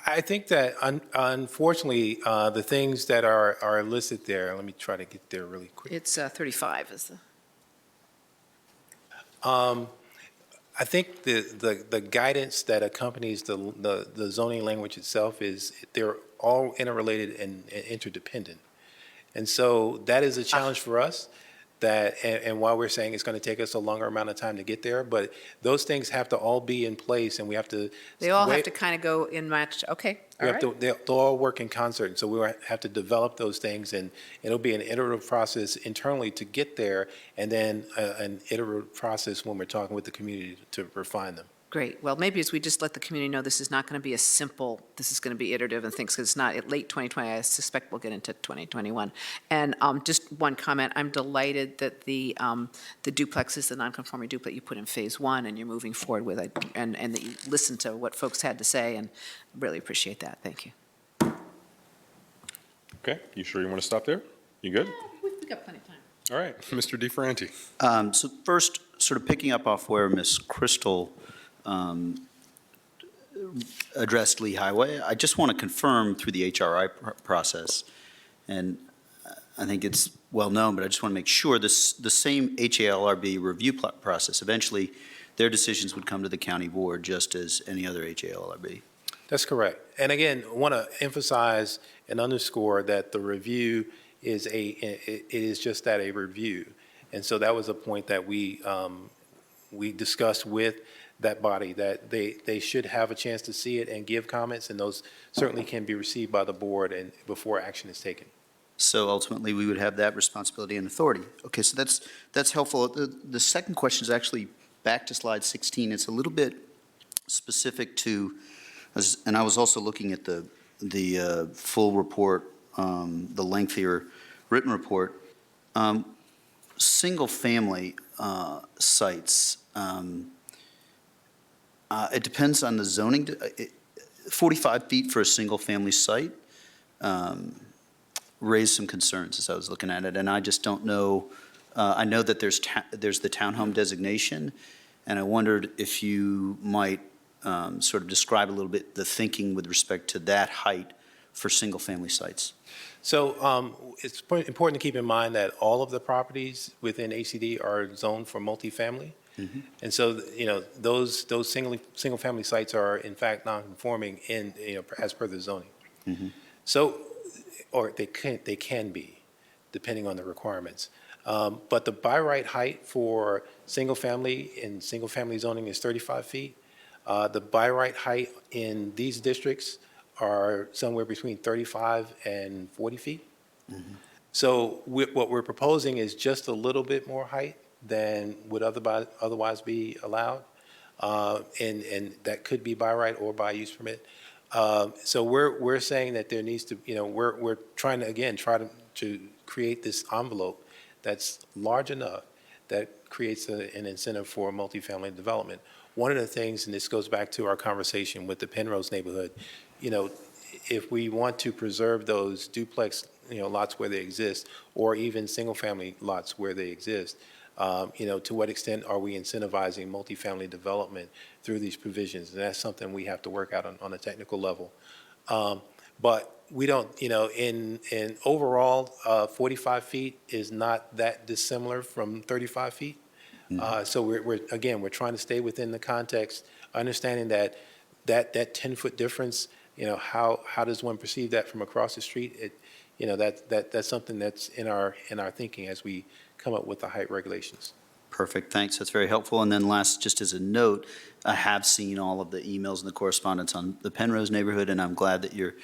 Speaker 5: I think that unfortunately, the things that are listed there, let me try to get there really quick.
Speaker 8: It's 35 is the.
Speaker 5: I think the guidance that accompanies the zoning language itself is they're all interrelated and interdependent. And so that is a challenge for us, and why we're saying it's going to take us a longer amount of time to get there, but those things have to all be in place, and we have to.
Speaker 8: They all have to kind of go in match. Okay, all right.
Speaker 5: They'll all work in concert, so we have to develop those things, and it'll be an iterative process internally to get there, and then an iterative process when we're talking with the community to refine them.
Speaker 8: Great. Well, maybe as we just let the community know this is not going to be a simple, this is going to be iterative and things, because it's not at late 2020. I suspect we'll get into 2021. And just one comment, I'm delighted that the duplexes, the non-conforming duplex you put in phase one and you're moving forward with it, and that you listened to what folks had to say, and really appreciate that. Thank you.
Speaker 1: Okay, you sure you want to stop there? You good?
Speaker 8: We've got plenty of time.
Speaker 1: All right, Mr. DeFranti.
Speaker 9: So first, sort of picking up off where Ms. Crystal addressed Lee Highway, I just want to confirm through the HRI process, and I think it's well known, but I just want to make sure the same HALRB review process, eventually their decisions would come to the county board just as any other HALRB.
Speaker 5: That's correct. And again, I want to emphasize and underscore that the review is it is just that, a review. And so that was a point that we discussed with that body, that they should have a chance to see it and give comments, and those certainly can be received by the board and before action is taken.
Speaker 9: So ultimately, we would have that responsibility and authority. Okay, so that's helpful. The second question is actually back to slide 16. It's a little bit specific to, and I was also looking at the full report, the lengthier written report. Single-family sites, it depends on the zoning. 45 feet for a single-family site raised some concerns as I was looking at it, and I just don't know. I know that there's the townhome designation, and I wondered if you might sort of describe a little bit the thinking with respect to that height for single-family sites.
Speaker 5: So it's important to keep in mind that all of the properties within ACD are zoned for multifamily.
Speaker 9: Mm-hmm.
Speaker 5: And so, those single-family sites are in fact non-conforming as per the zoning.
Speaker 9: Mm-hmm.
Speaker 5: So, or they can be, depending on the requirements. But the by right height for single-family in single-family zoning is 35 feet. The by right height in these districts are somewhere between 35 and 40 feet.
Speaker 9: Mm-hmm.
Speaker 5: So what we're proposing is just a little bit more height than would otherwise be allowed. And that could be by right or by use permit. So we're saying that there needs to, we're trying to, again, to create this envelope that's large enough that creates an incentive for multifamily development. One of the things, and this goes back to our conversation with the Penrose neighborhood, if we want to preserve those duplex, lots where they exist, or even single-family lots where they exist, to what extent are we incentivizing multifamily development through these provisions? And that's something we have to work out on a technical level. But we don't, in overall, 45 feet is not that dissimilar from 35 feet. So we're trying to stay within the context, understanding that 10-foot difference, how does one perceive that from across the street? That's something that's in our thinking as we come up with the height regulations.
Speaker 9: Perfect, thanks, that's very helpful. And then last, just as a note, I have seen all of the emails and the correspondence on the Penrose neighborhood, and I'm glad that you're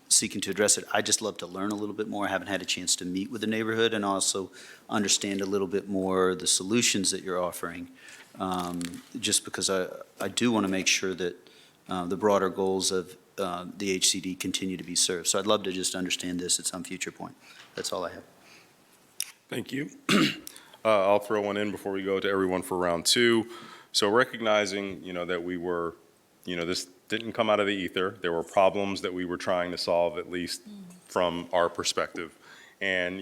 Speaker 9: seeking to address it. I just love to learn a little bit more. I haven't had a chance to meet with the neighborhood and also understand a little bit more the solutions that you're offering, just because I do want to make sure that the broader goals of the HCD continue to be served. So I'd love to just understand this at some future point. That's all I have.
Speaker 1: Thank you. I'll throw one in before we go to everyone for round two. So recognizing, that we were, this didn't come out of the ether. There were problems that we were trying to solve, at least from our perspective. And,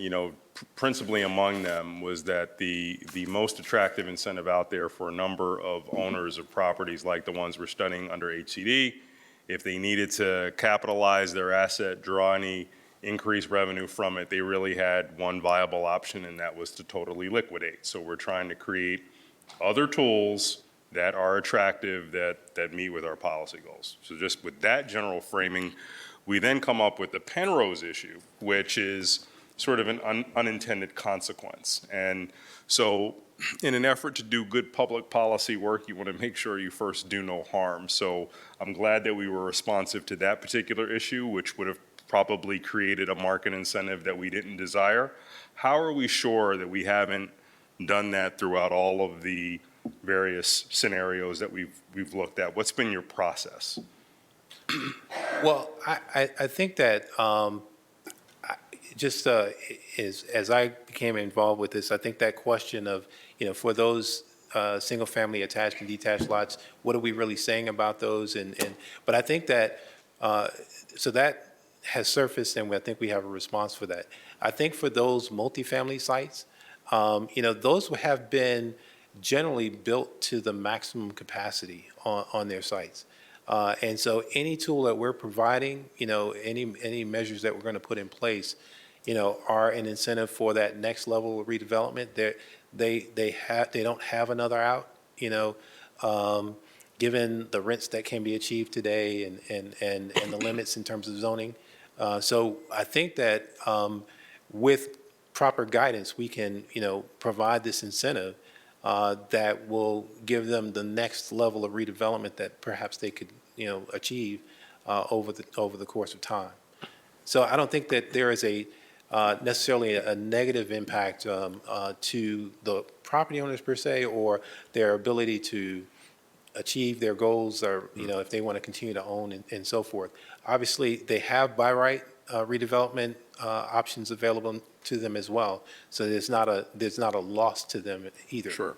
Speaker 1: principally among them was that the most attractive incentive out there for a number of owners of properties like the ones we're studying under HCD, if they needed to capitalize their asset, draw any increased revenue from it, they really had one viable option, and that was to totally liquidate. So we're trying to create other tools that are attractive, that meet with our policy goals. So just with that general framing, we then come up with the Penrose issue, which is sort of an unintended consequence. And so in an effort to do good public policy work, you want to make sure you first do no harm. So I'm glad that we were responsive to that particular issue, which would have probably created a market incentive that we didn't desire. How are we sure that we haven't done that throughout all of the various scenarios that we've looked at? What's been your process?
Speaker 5: Well, I think that just as I became involved with this, I think that question of, for those single-family attached and detached lots, what are we really saying about those? But I think that, so that has surfaced, and I think we have a response for that. I think for those multifamily sites, those have been generally built to the maximum capacity on their sites. And so any tool that we're providing, any measures that we're going to put in place, are an incentive for that next level of redevelopment. They don't have another out, given the rents that can be achieved today and the limits in terms of zoning. So I think that with proper guidance, we can, provide this incentive that will give them the next level of redevelopment that perhaps they could, achieve over the course of time. So I don't think that there is necessarily a negative impact to the property owners per se, or their ability to achieve their goals, or if they want to continue to own and so forth. Obviously, they have by right redevelopment options available to them as well. So there's not a loss to them either.
Speaker 1: Sure.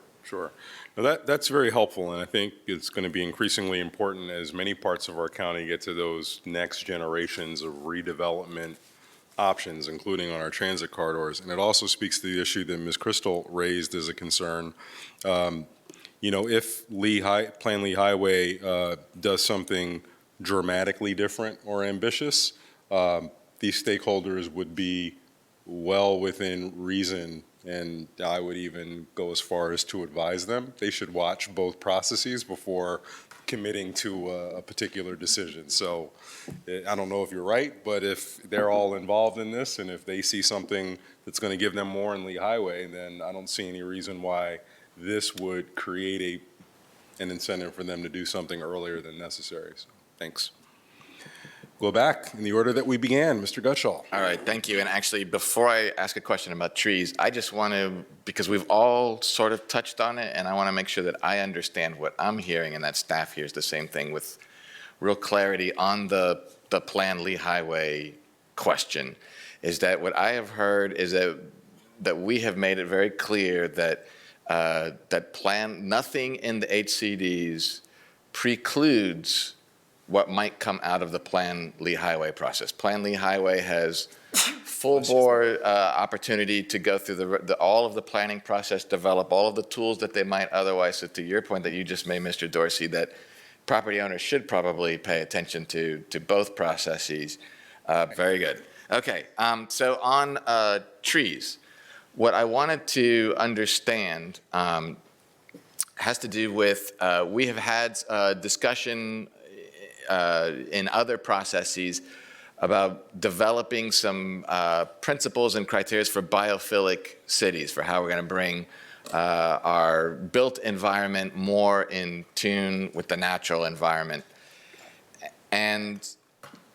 Speaker 1: Now that's very helpful, and I think it's going to be increasingly important as many parts of our county get to those next generations of redevelopment options, including on our transit corridors. And it also speaks to the issue that Ms. Crystal raised as a concern. If Plan Lee Highway does something dramatically different or ambitious, these stakeholders would be well within reason, and I would even go as far as to advise them they should watch both processes before committing to a particular decision. So I don't know if you're right, but if they're all involved in this, and if they see something that's going to give them more in Lee Highway, then I don't see any reason why this would create an incentive for them to do something earlier than necessary. So thanks. Go back in the order that we began. Mr. Gutschall.
Speaker 6: All right, thank you. And actually, before I ask a question about trees, I just want to, because we've all sort of touched on it, and I want to make sure that I understand what I'm hearing and that staff hears the same thing with real clarity on the Plan Lee Highway question, is that what I have heard is that we have made it very clear that nothing in the HCDs precludes what might come out of the Plan Lee Highway process. Plan Lee Highway has full bore opportunity to go through all of the planning process, develop all of the tools that they might otherwise. So to your point that you just made, Mr. Dorsey, that property owners should probably pay attention to both processes. Very good. Okay, so on trees, what I wanted to understand has to do with, we have had discussion in other processes about developing some principles and criteria for biophilic cities, for how we're going to bring our built environment more in tune with the natural environment. And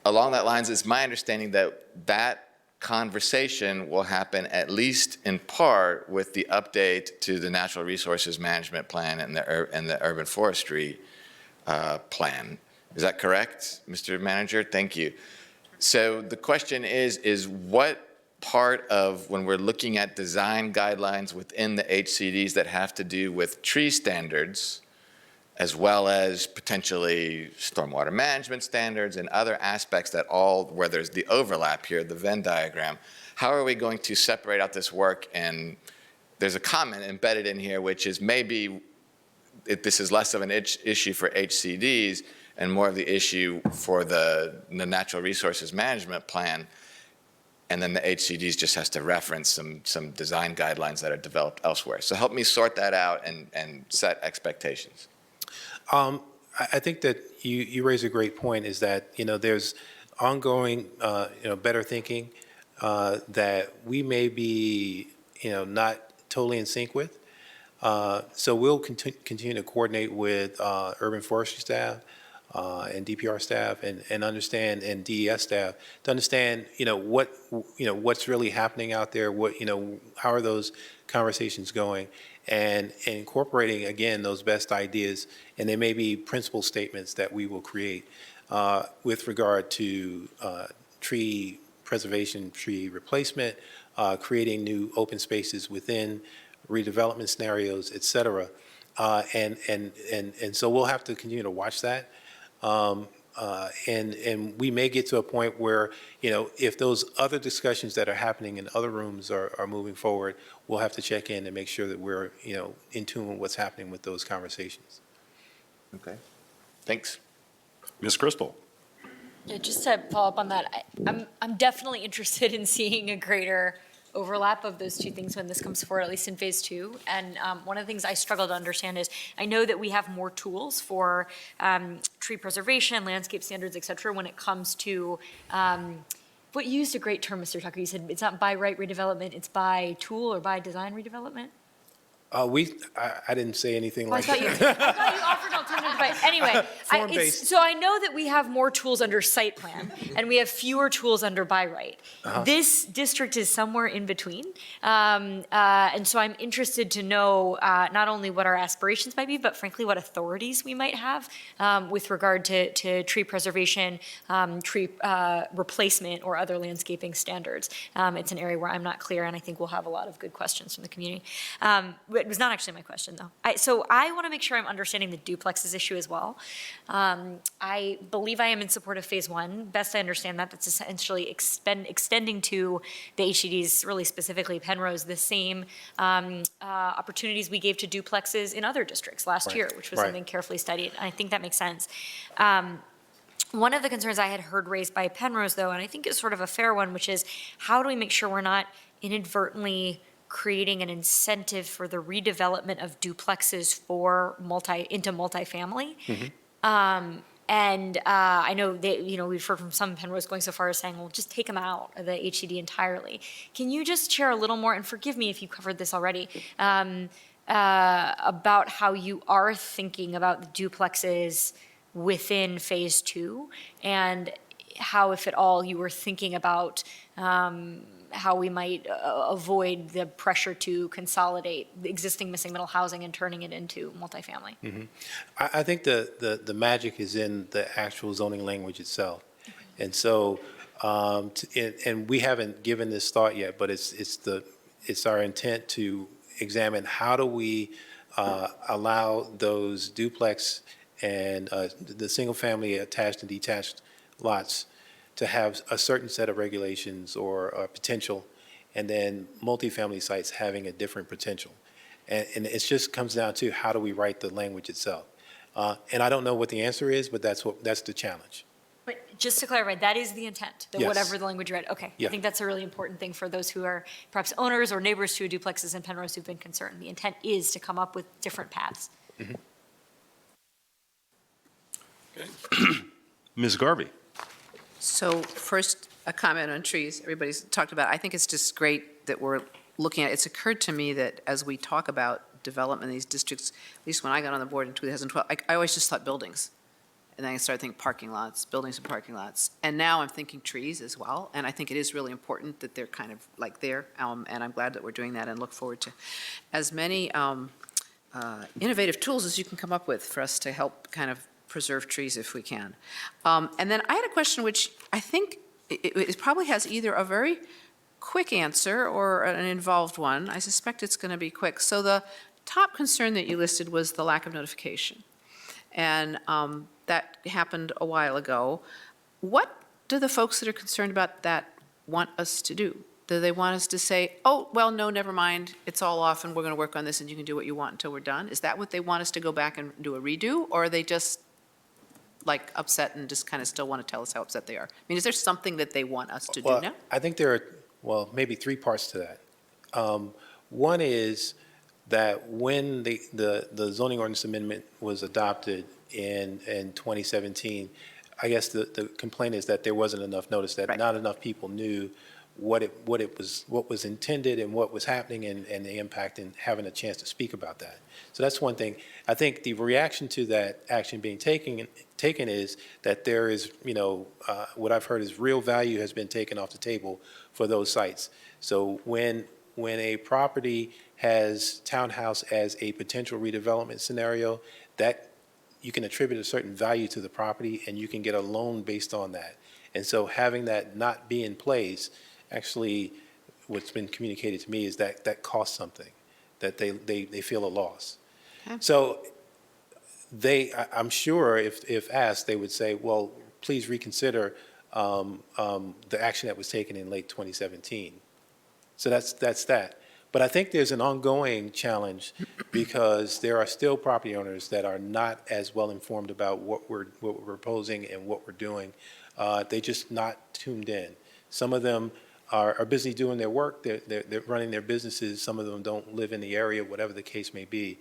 Speaker 6: along that lines, it's my understanding that conversation will happen at least in part with the update to the Natural Resources Management Plan and the Urban Forestry Plan. Is that correct, Mr. Manager? Thank you. So the question is what part of, when we're looking at design guidelines within the HCDs that have to do with tree standards, as well as potentially stormwater management standards and other aspects that all, where there's the overlap here, the Venn diagram, how are we going to separate out this work? And there's a comment embedded in here, which is maybe this is less of an issue for HCDs and more of the issue for the Natural Resources Management Plan. And then the HCDs just has to reference some design guidelines that are developed elsewhere. So help me sort that out and set expectations.
Speaker 5: I think that you raise a great point, is that, there's ongoing, better thinking that we may be, not totally in sync with. So we'll continue to coordinate with urban forestry staff and DPR staff and understand, and DES staff, to understand, what's really happening out there, how are those conversations going, and incorporating, again, those best ideas. And there may be principle statements that we will create with regard to tree preservation, tree replacement, creating new open spaces within redevelopment scenarios, et cetera. And so we'll have to continue to watch that. And we may get to a point where, if those other discussions that are happening in other rooms are moving forward, we'll have to check in and make sure that we're, in tune with what's happening with those conversations.
Speaker 6: Okay. Thanks.
Speaker 1: Ms. Crystal?
Speaker 7: Yeah, just to follow up on that, I'm definitely interested in seeing a greater overlap of those two things when this comes forward, at least in phase two. And one of the things I struggle to understand is, I know that we have more tools for tree preservation, landscape standards, et cetera, when it comes to, but you used a great term, Mr. Tucker. You said it's not by right redevelopment, it's by tool or by design redevelopment?
Speaker 5: I didn't say anything
Speaker 7: Well,
Speaker 5: like that.
Speaker 7: I thought you offered an alternative advice. Anyway,
Speaker 5: Form-based.
Speaker 7: so I know that we have more tools under site plan, and we have fewer tools under by right. This district is somewhere in between, and so I'm interested to know not only what our aspirations might be, but frankly, what authorities we might have with regard to tree preservation, tree replacement, or other landscaping standards. It's an area where I'm not clear, and I think we'll have a lot of good questions from the community. It was not actually my question, though. So I want to make sure I'm understanding the duplexes issue as well. I believe I am in support of phase one. Best I understand that, that's essentially extending to the HCDs, really specifically Penrose, the same opportunities we gave to duplexes in other districts last year, which was something carefully studied. I think that makes sense. One of the concerns I had heard raised by Penrose, though, and I think is sort of a fair one, which is, how do we make sure we're not inadvertently creating an incentive for the redevelopment of duplexes into multifamily? And I know that, we've heard from some Penrose going so far as saying, well, just take them out of the HCD entirely. Can you just share a little more, and forgive me if you covered this already, about how you are thinking about the duplexes within phase two, and how, if at all, you were thinking about how we might avoid the pressure to consolidate the existing missing middle housing and turning it into multifamily?
Speaker 5: I think the magic is in the actual zoning language itself. And so, and we haven't given this thought yet, but it's our intent to examine, how do we allow those duplex and the single-family attached and detached lots to have a certain set of regulations or potential, and then multifamily sites having a different potential. And it just comes down to, how do we write the language itself? And I don't know what the answer is, but that's the challenge.
Speaker 7: But just to clarify, that is the intent, that
Speaker 5: Yes.
Speaker 7: whatever the language you read, okay.
Speaker 5: Yeah.
Speaker 7: I think that's a really important thing for those who are perhaps owners or neighbors to duplexes in Penrose who've been concerned. The intent is to come up with different paths.
Speaker 1: Ms. Garvey?
Speaker 8: So first, a comment on trees. Everybody's talked about, I think it's just great that we're looking at, it's occurred to me that as we talk about development in these districts, at least when I got on the board in 2012, I always just thought buildings. And then I started thinking parking lots, buildings and parking lots. And now I'm thinking trees as well. And I think it is really important that they're kind of like there. And I'm glad that we're doing that, and look forward to as many innovative tools as you can come up with for us to help kind of preserve trees if we can. And then I had a question which I think it probably has either a very quick answer or an involved one. I suspect it's going to be quick. So the top concern that you listed was the lack of notification. and that happened a while ago. What do the folks that are concerned about that want us to do? Do they want us to say, oh, well, no, never mind, it's all off and we're going to work on this and you can do what you want until we're done? Is that what they want us to go back and do a redo? Or are they just like upset and just kind of still want to tell us how upset they are? I mean, is there something that they want us to do
Speaker 5: Well,
Speaker 8: now?
Speaker 5: I think there are, well, maybe three parts to that. One is that when the zoning ordinance amendment was adopted in 2017, I guess the complaint is that there wasn't enough notice, that
Speaker 8: Right.
Speaker 5: not enough people knew what was intended and what was happening and the impact, and having a chance to speak about that. So that's one thing. I think the reaction to that action being taken is that there is, what I've heard is real value has been taken off the table for those sites. So when a property has townhouse as a potential redevelopment scenario, that you can attribute a certain value to the property and you can get a loan based on that. And so having that not be in place, actually, what's been communicated to me is that that costs something, that they feel a loss.
Speaker 8: Okay.
Speaker 5: So I'm sure if asked, they would say, well, please reconsider the action that was taken in late 2017. So that's that. But I think there's an ongoing challenge because there are still property owners that are not as well informed about what we're proposing and what we're doing. They're just not tuned in. Some of them are busy doing their work. They're running their businesses. Some of them don't live in the area, whatever the case may be.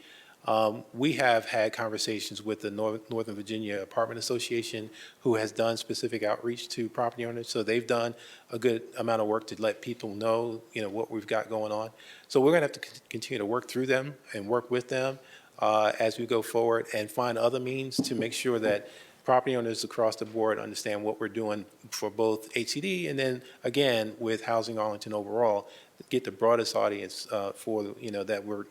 Speaker 5: We have had conversations with the Northern Virginia Apartment Association, who has done specific outreach to property owners. So they've done a good amount of work to let people know, what we've got going on. So we're going to have to continue to work through them and work with them as we go forward, and find other means to make sure that property owners across the board understand what we're doing for both HCD and then, again, with Housing Arlington overall, get the broadest audience for, that we're,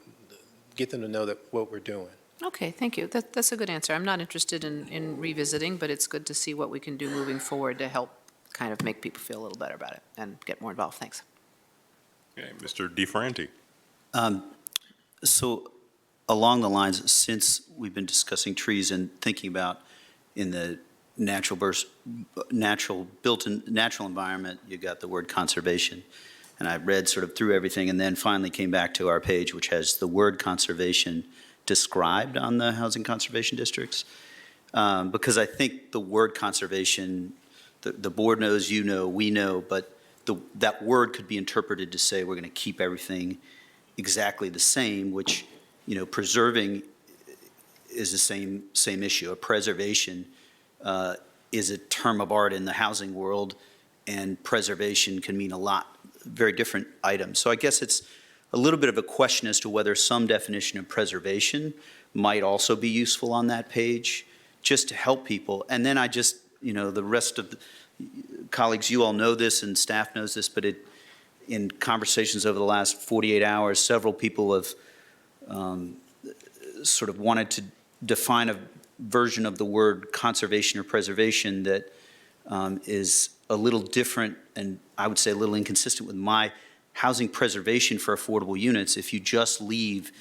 Speaker 5: get them to know that what we're doing.
Speaker 8: Okay, thank you. That's a good answer. I'm not interested in revisiting, but it's good to see what we can do moving forward to help kind of make people feel a little better about it and get more involved. Thanks.
Speaker 1: Okay, Mr. DeFranti.
Speaker 9: So along the lines, since we've been discussing trees and thinking about in the natural built-in natural environment, you got the word conservation. And I read sort of through everything and then finally came back to our page, which has the word conservation described on the housing conservation districts. Because I think the word conservation, the board knows, we know, but that word could be interpreted to say we're going to keep everything exactly the same, which, preserving is the same issue. A preservation is a term of art in the housing world, and preservation can mean a lot, very different items. So I guess it's a little bit of a question as to whether some definition of preservation might also be useful on that page, just to help people. And then I just, the rest of the colleagues, you all know this and staff knows this, but in conversations over the last 48 hours, several people have sort of wanted to define a version of the word conservation or preservation that is a little different and I would say a little inconsistent with my housing preservation for affordable units. If you just leave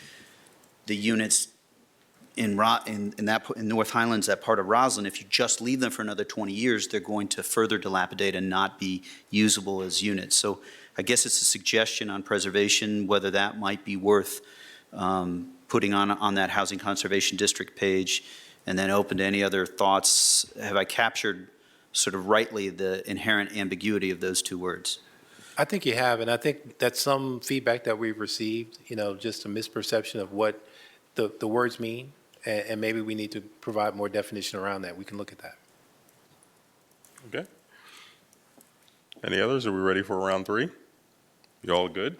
Speaker 9: the units in North Highlands, that part of Roslyn, if you just leave them for another 20 years, they're going to further dilapidate and not be usable as units. So I guess it's a suggestion on preservation, whether that might be worth putting on that housing conservation district page, and then open to any other thoughts. Have I captured sort of rightly the inherent ambiguity of those two words?
Speaker 5: I think you have, and I think that's some feedback that we've received, just a misperception of what the words mean, and maybe we need to provide more definition around that. We can look at that.
Speaker 1: Okay. Any others? Are we ready for round three? You all good?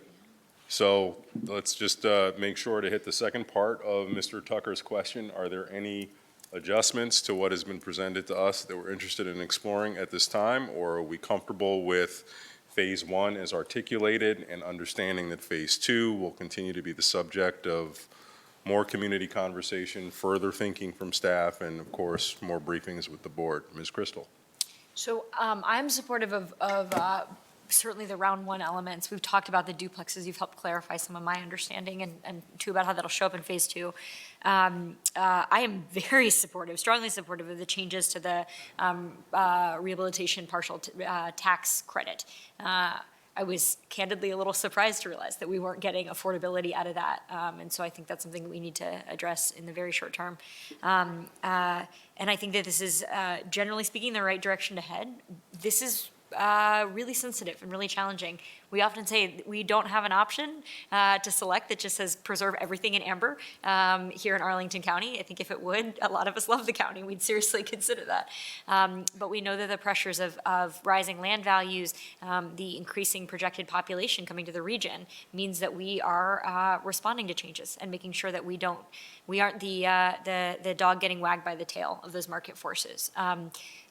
Speaker 1: So let's just make sure to hit the second part of Mr. Tucker's question. Are there any adjustments to what has been presented to us that we're interested in exploring at this time, or are we comfortable with phase one as articulated and understanding that phase two will continue to be the subject of more community conversation, further thinking from staff, and of course, more briefings with the board? Ms. Crystal.
Speaker 7: So I'm supportive of certainly the round one elements. We've talked about the duplexes. You've helped clarify some of my understanding and too about how that'll show up in phase two. I am very supportive, strongly supportive of the changes to the rehabilitation partial tax credit. I was candidly a little surprised to realize that we weren't getting affordability out of that. And so I think that's something that we need to address in the very short term. And I think that this is, generally speaking, the right direction to head. This is really sensitive and really challenging. We often say we don't have an option to select that just says preserve everything in amber here in Arlington County. I think if it would, a lot of us love the county. We'd seriously consider that. But we know that the pressures of rising land values, the increasing projected population coming to the region means that we are responding to changes and making sure that we aren't the dog getting wagged by the tail of those market forces.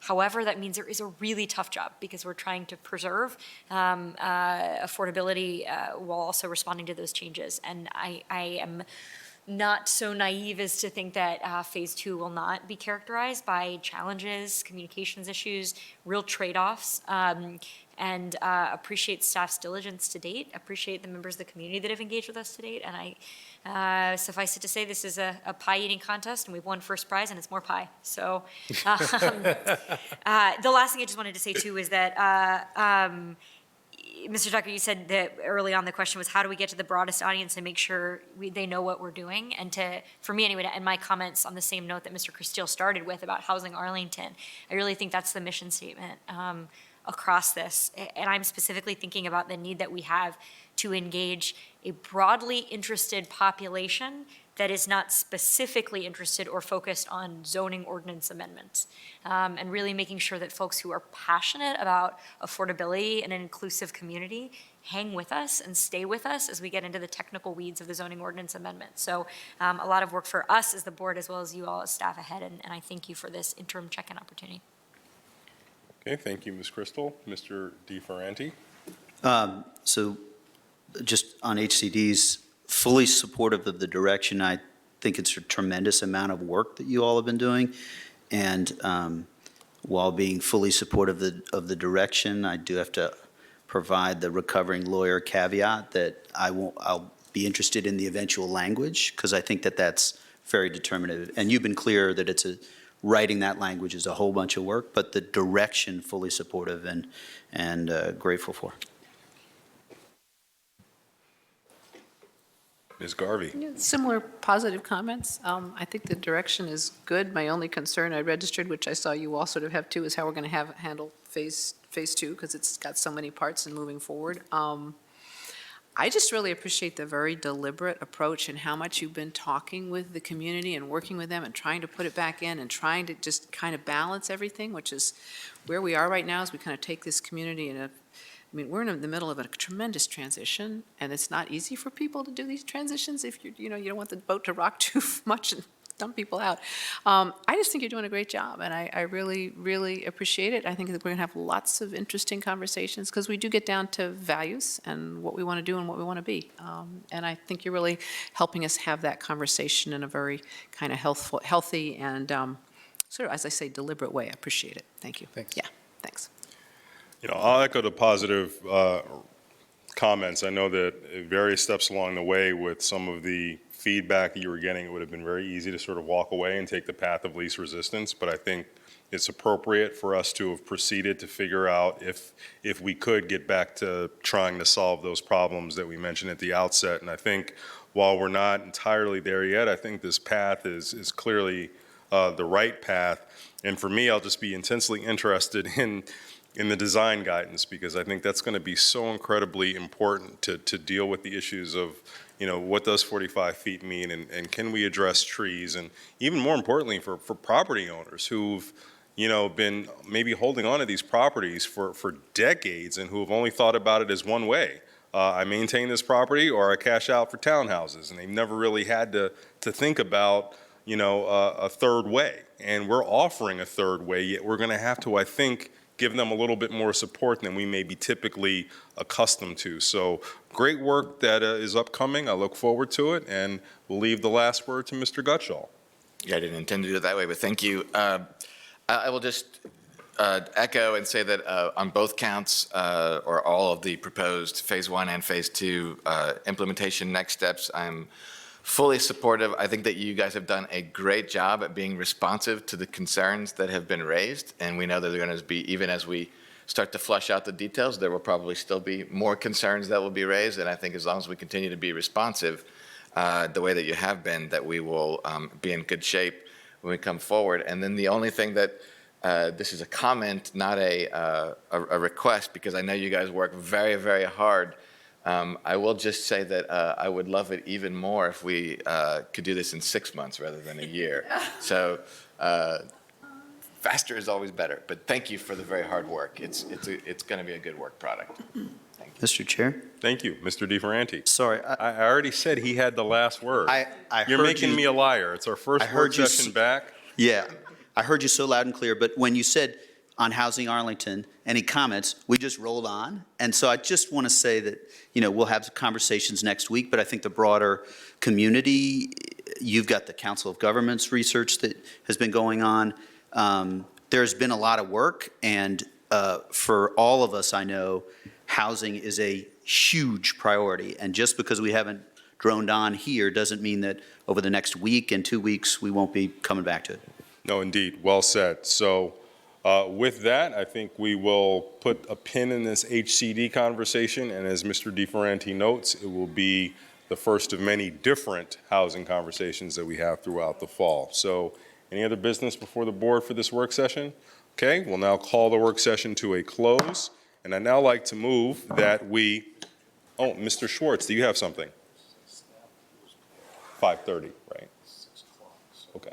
Speaker 7: However, that means there is a really tough job because we're trying to preserve affordability while also responding to those changes. And I am not so naive as to think that phase two will not be characterized by challenges, communications issues, real trade-offs, and appreciate staff's diligence to date, appreciate the members of the community that have engaged with us to date. And suffice it to say, this is a pie-eating contest, and we've won first prize, and it's more pie. So the last thing I just wanted to say, too, is that Mr. Tucker, you said that early on the question was how do we get to the broadest audience and make sure they know what we're doing? And for me anyway, to end my comments on the same note that Mr. Castile started with about housing Arlington, I really think that's the mission statement across this. And I'm specifically thinking about the need that we have to engage a broadly interested population that is not specifically interested or focused on zoning ordinance amendments. And really making sure that folks who are passionate about affordability and an inclusive community hang with us and stay with us as we get into the technical weeds of the zoning ordinance amendment. So a lot of work for us as the board as well as you all as staff ahead, and I thank you for this interim check-in opportunity.
Speaker 1: Okay, thank you, Ms. Crystal. Mr. DeFerranti?
Speaker 9: So just on HCDs, fully supportive of the direction. I think it's a tremendous amount of work that you all have been doing. And while being fully supportive of the direction, I do have to provide the recovering lawyer caveat that I'll be interested in the eventual language, because I think that that's very determinative. And you've been clear that writing that language is a whole bunch of work, but the direction fully supportive and grateful for.
Speaker 1: Ms. Garvey?
Speaker 8: Similar positive comments. I think the direction is good. My only concern I registered, which I saw you all sort of have too, is how we're going to handle phase two, because it's got so many parts and moving forward. I just really appreciate the very deliberate approach and how much you've been talking with the community and working with them and trying to put it back in and trying to just kind of balance everything, which is where we are right now as we kind of take this community in we're in the middle of a tremendous transition, and it's not easy for people to do these transitions if you don't want the boat to rock too much and dump people out. I just think you're doing a great job, and I really, really appreciate it. I think that we're going to have lots of interesting conversations because we do get down to values and what we want to do and what we want to be. And I think you're really helping us have that conversation in a very kind of healthy and sort of, as I say, deliberate way. I appreciate it. Thank you.
Speaker 5: Thanks.
Speaker 8: Yeah, thanks.
Speaker 1: I'll echo the positive comments. I know that at various steps along the way with some of the feedback that you were getting, it would have been very easy to sort of walk away and take the path of least resistance, but I think it's appropriate for us to have proceeded to figure out if we could get back to trying to solve those problems that we mentioned at the outset. And I think while we're not entirely there yet, I think this path is clearly the right path. And for me, I'll just be intensely interested in the design guidance, because I think that's going to be so incredibly important to deal with the issues of, what does 45 feet mean, and can we address trees, and even more importantly for property owners who've, been maybe holding on to these properties for decades and who have only thought about it as one way. I maintain this property or I cash out for townhouses, and they've never really had to think about, a third way. And we're offering a third way, yet we're going to have to, I think, give them a little bit more support than we may be typically accustomed to. So great work that is upcoming. I look forward to it, and we'll leave the last word to Mr. Gutschall.
Speaker 6: Yeah, I didn't intend to do it that way, but thank you. I will just echo and say that on both counts, or all of the proposed Phase 1 and Phase 2 implementation next steps, I'm fully supportive. I think that you guys have done a great job at being responsive to the concerns that have been raised, and we know that they're going to be, even as we start to flush out the details, there will probably still be more concerns that will be raised, and I think as long as we continue to be responsive the way that you have been, that we will be in good shape when we come forward. And then the only thing that, this is a comment, not a request, because I know you guys work very, very hard. I will just say that I would love it even more if we could do this in 6 months rather than a year. So faster is always better, but thank you for the very hard work. It's going to be a good work product.
Speaker 9: Mr. Chair?
Speaker 1: Thank you, Mr. DeFerranti.
Speaker 9: Sorry,
Speaker 1: I already said he had the last word.
Speaker 9: I
Speaker 1: You're
Speaker 9: heard
Speaker 1: making
Speaker 9: you-
Speaker 1: me a liar. It's our first
Speaker 9: I heard
Speaker 1: work
Speaker 9: you
Speaker 1: session back.
Speaker 9: Yeah, I heard you so loud and clear, but when you said on Housing Arlington, any comments, we just rolled on. And so I just want to say that, we'll have conversations next week, but I think the broader community, you've got the Council of Governments research that has been going on. There's been a lot of work, and for all of us, I know, housing is a huge priority. And just because we haven't droned on here doesn't mean that over the next week and 2 weeks, we won't be coming back to it.
Speaker 1: No, indeed. Well said. So with that, I think we will put a pin in this HCD conversation. And as Mr. DeFerranti notes, it will be the first of many different housing conversations that we have throughout the fall. So any other business before the board for this work session? Okay, we'll now call the work session to a close. And I'd now like to move that we, oh, Mr. Schwartz, do you have something? 5:30, right? Okay.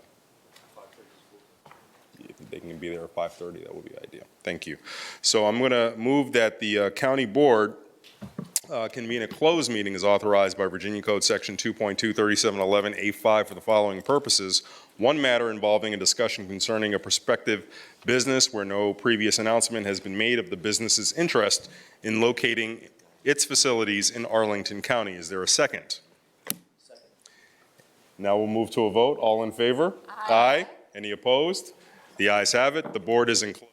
Speaker 1: If they can be there at 5:30, that would be ideal. Thank you. So I'm going to move that the county board convene a closed meeting as authorized by Virginia Code Section 2.23711A5 for the following purposes. One matter involving a discussion concerning a prospective business where no previous announcement has been made of the business's interest in locating its facilities in Arlington County. Is there a second? Second. Now we'll move to a vote. All in favor? Aye. Any opposed? The ayes have it. The board is in closed.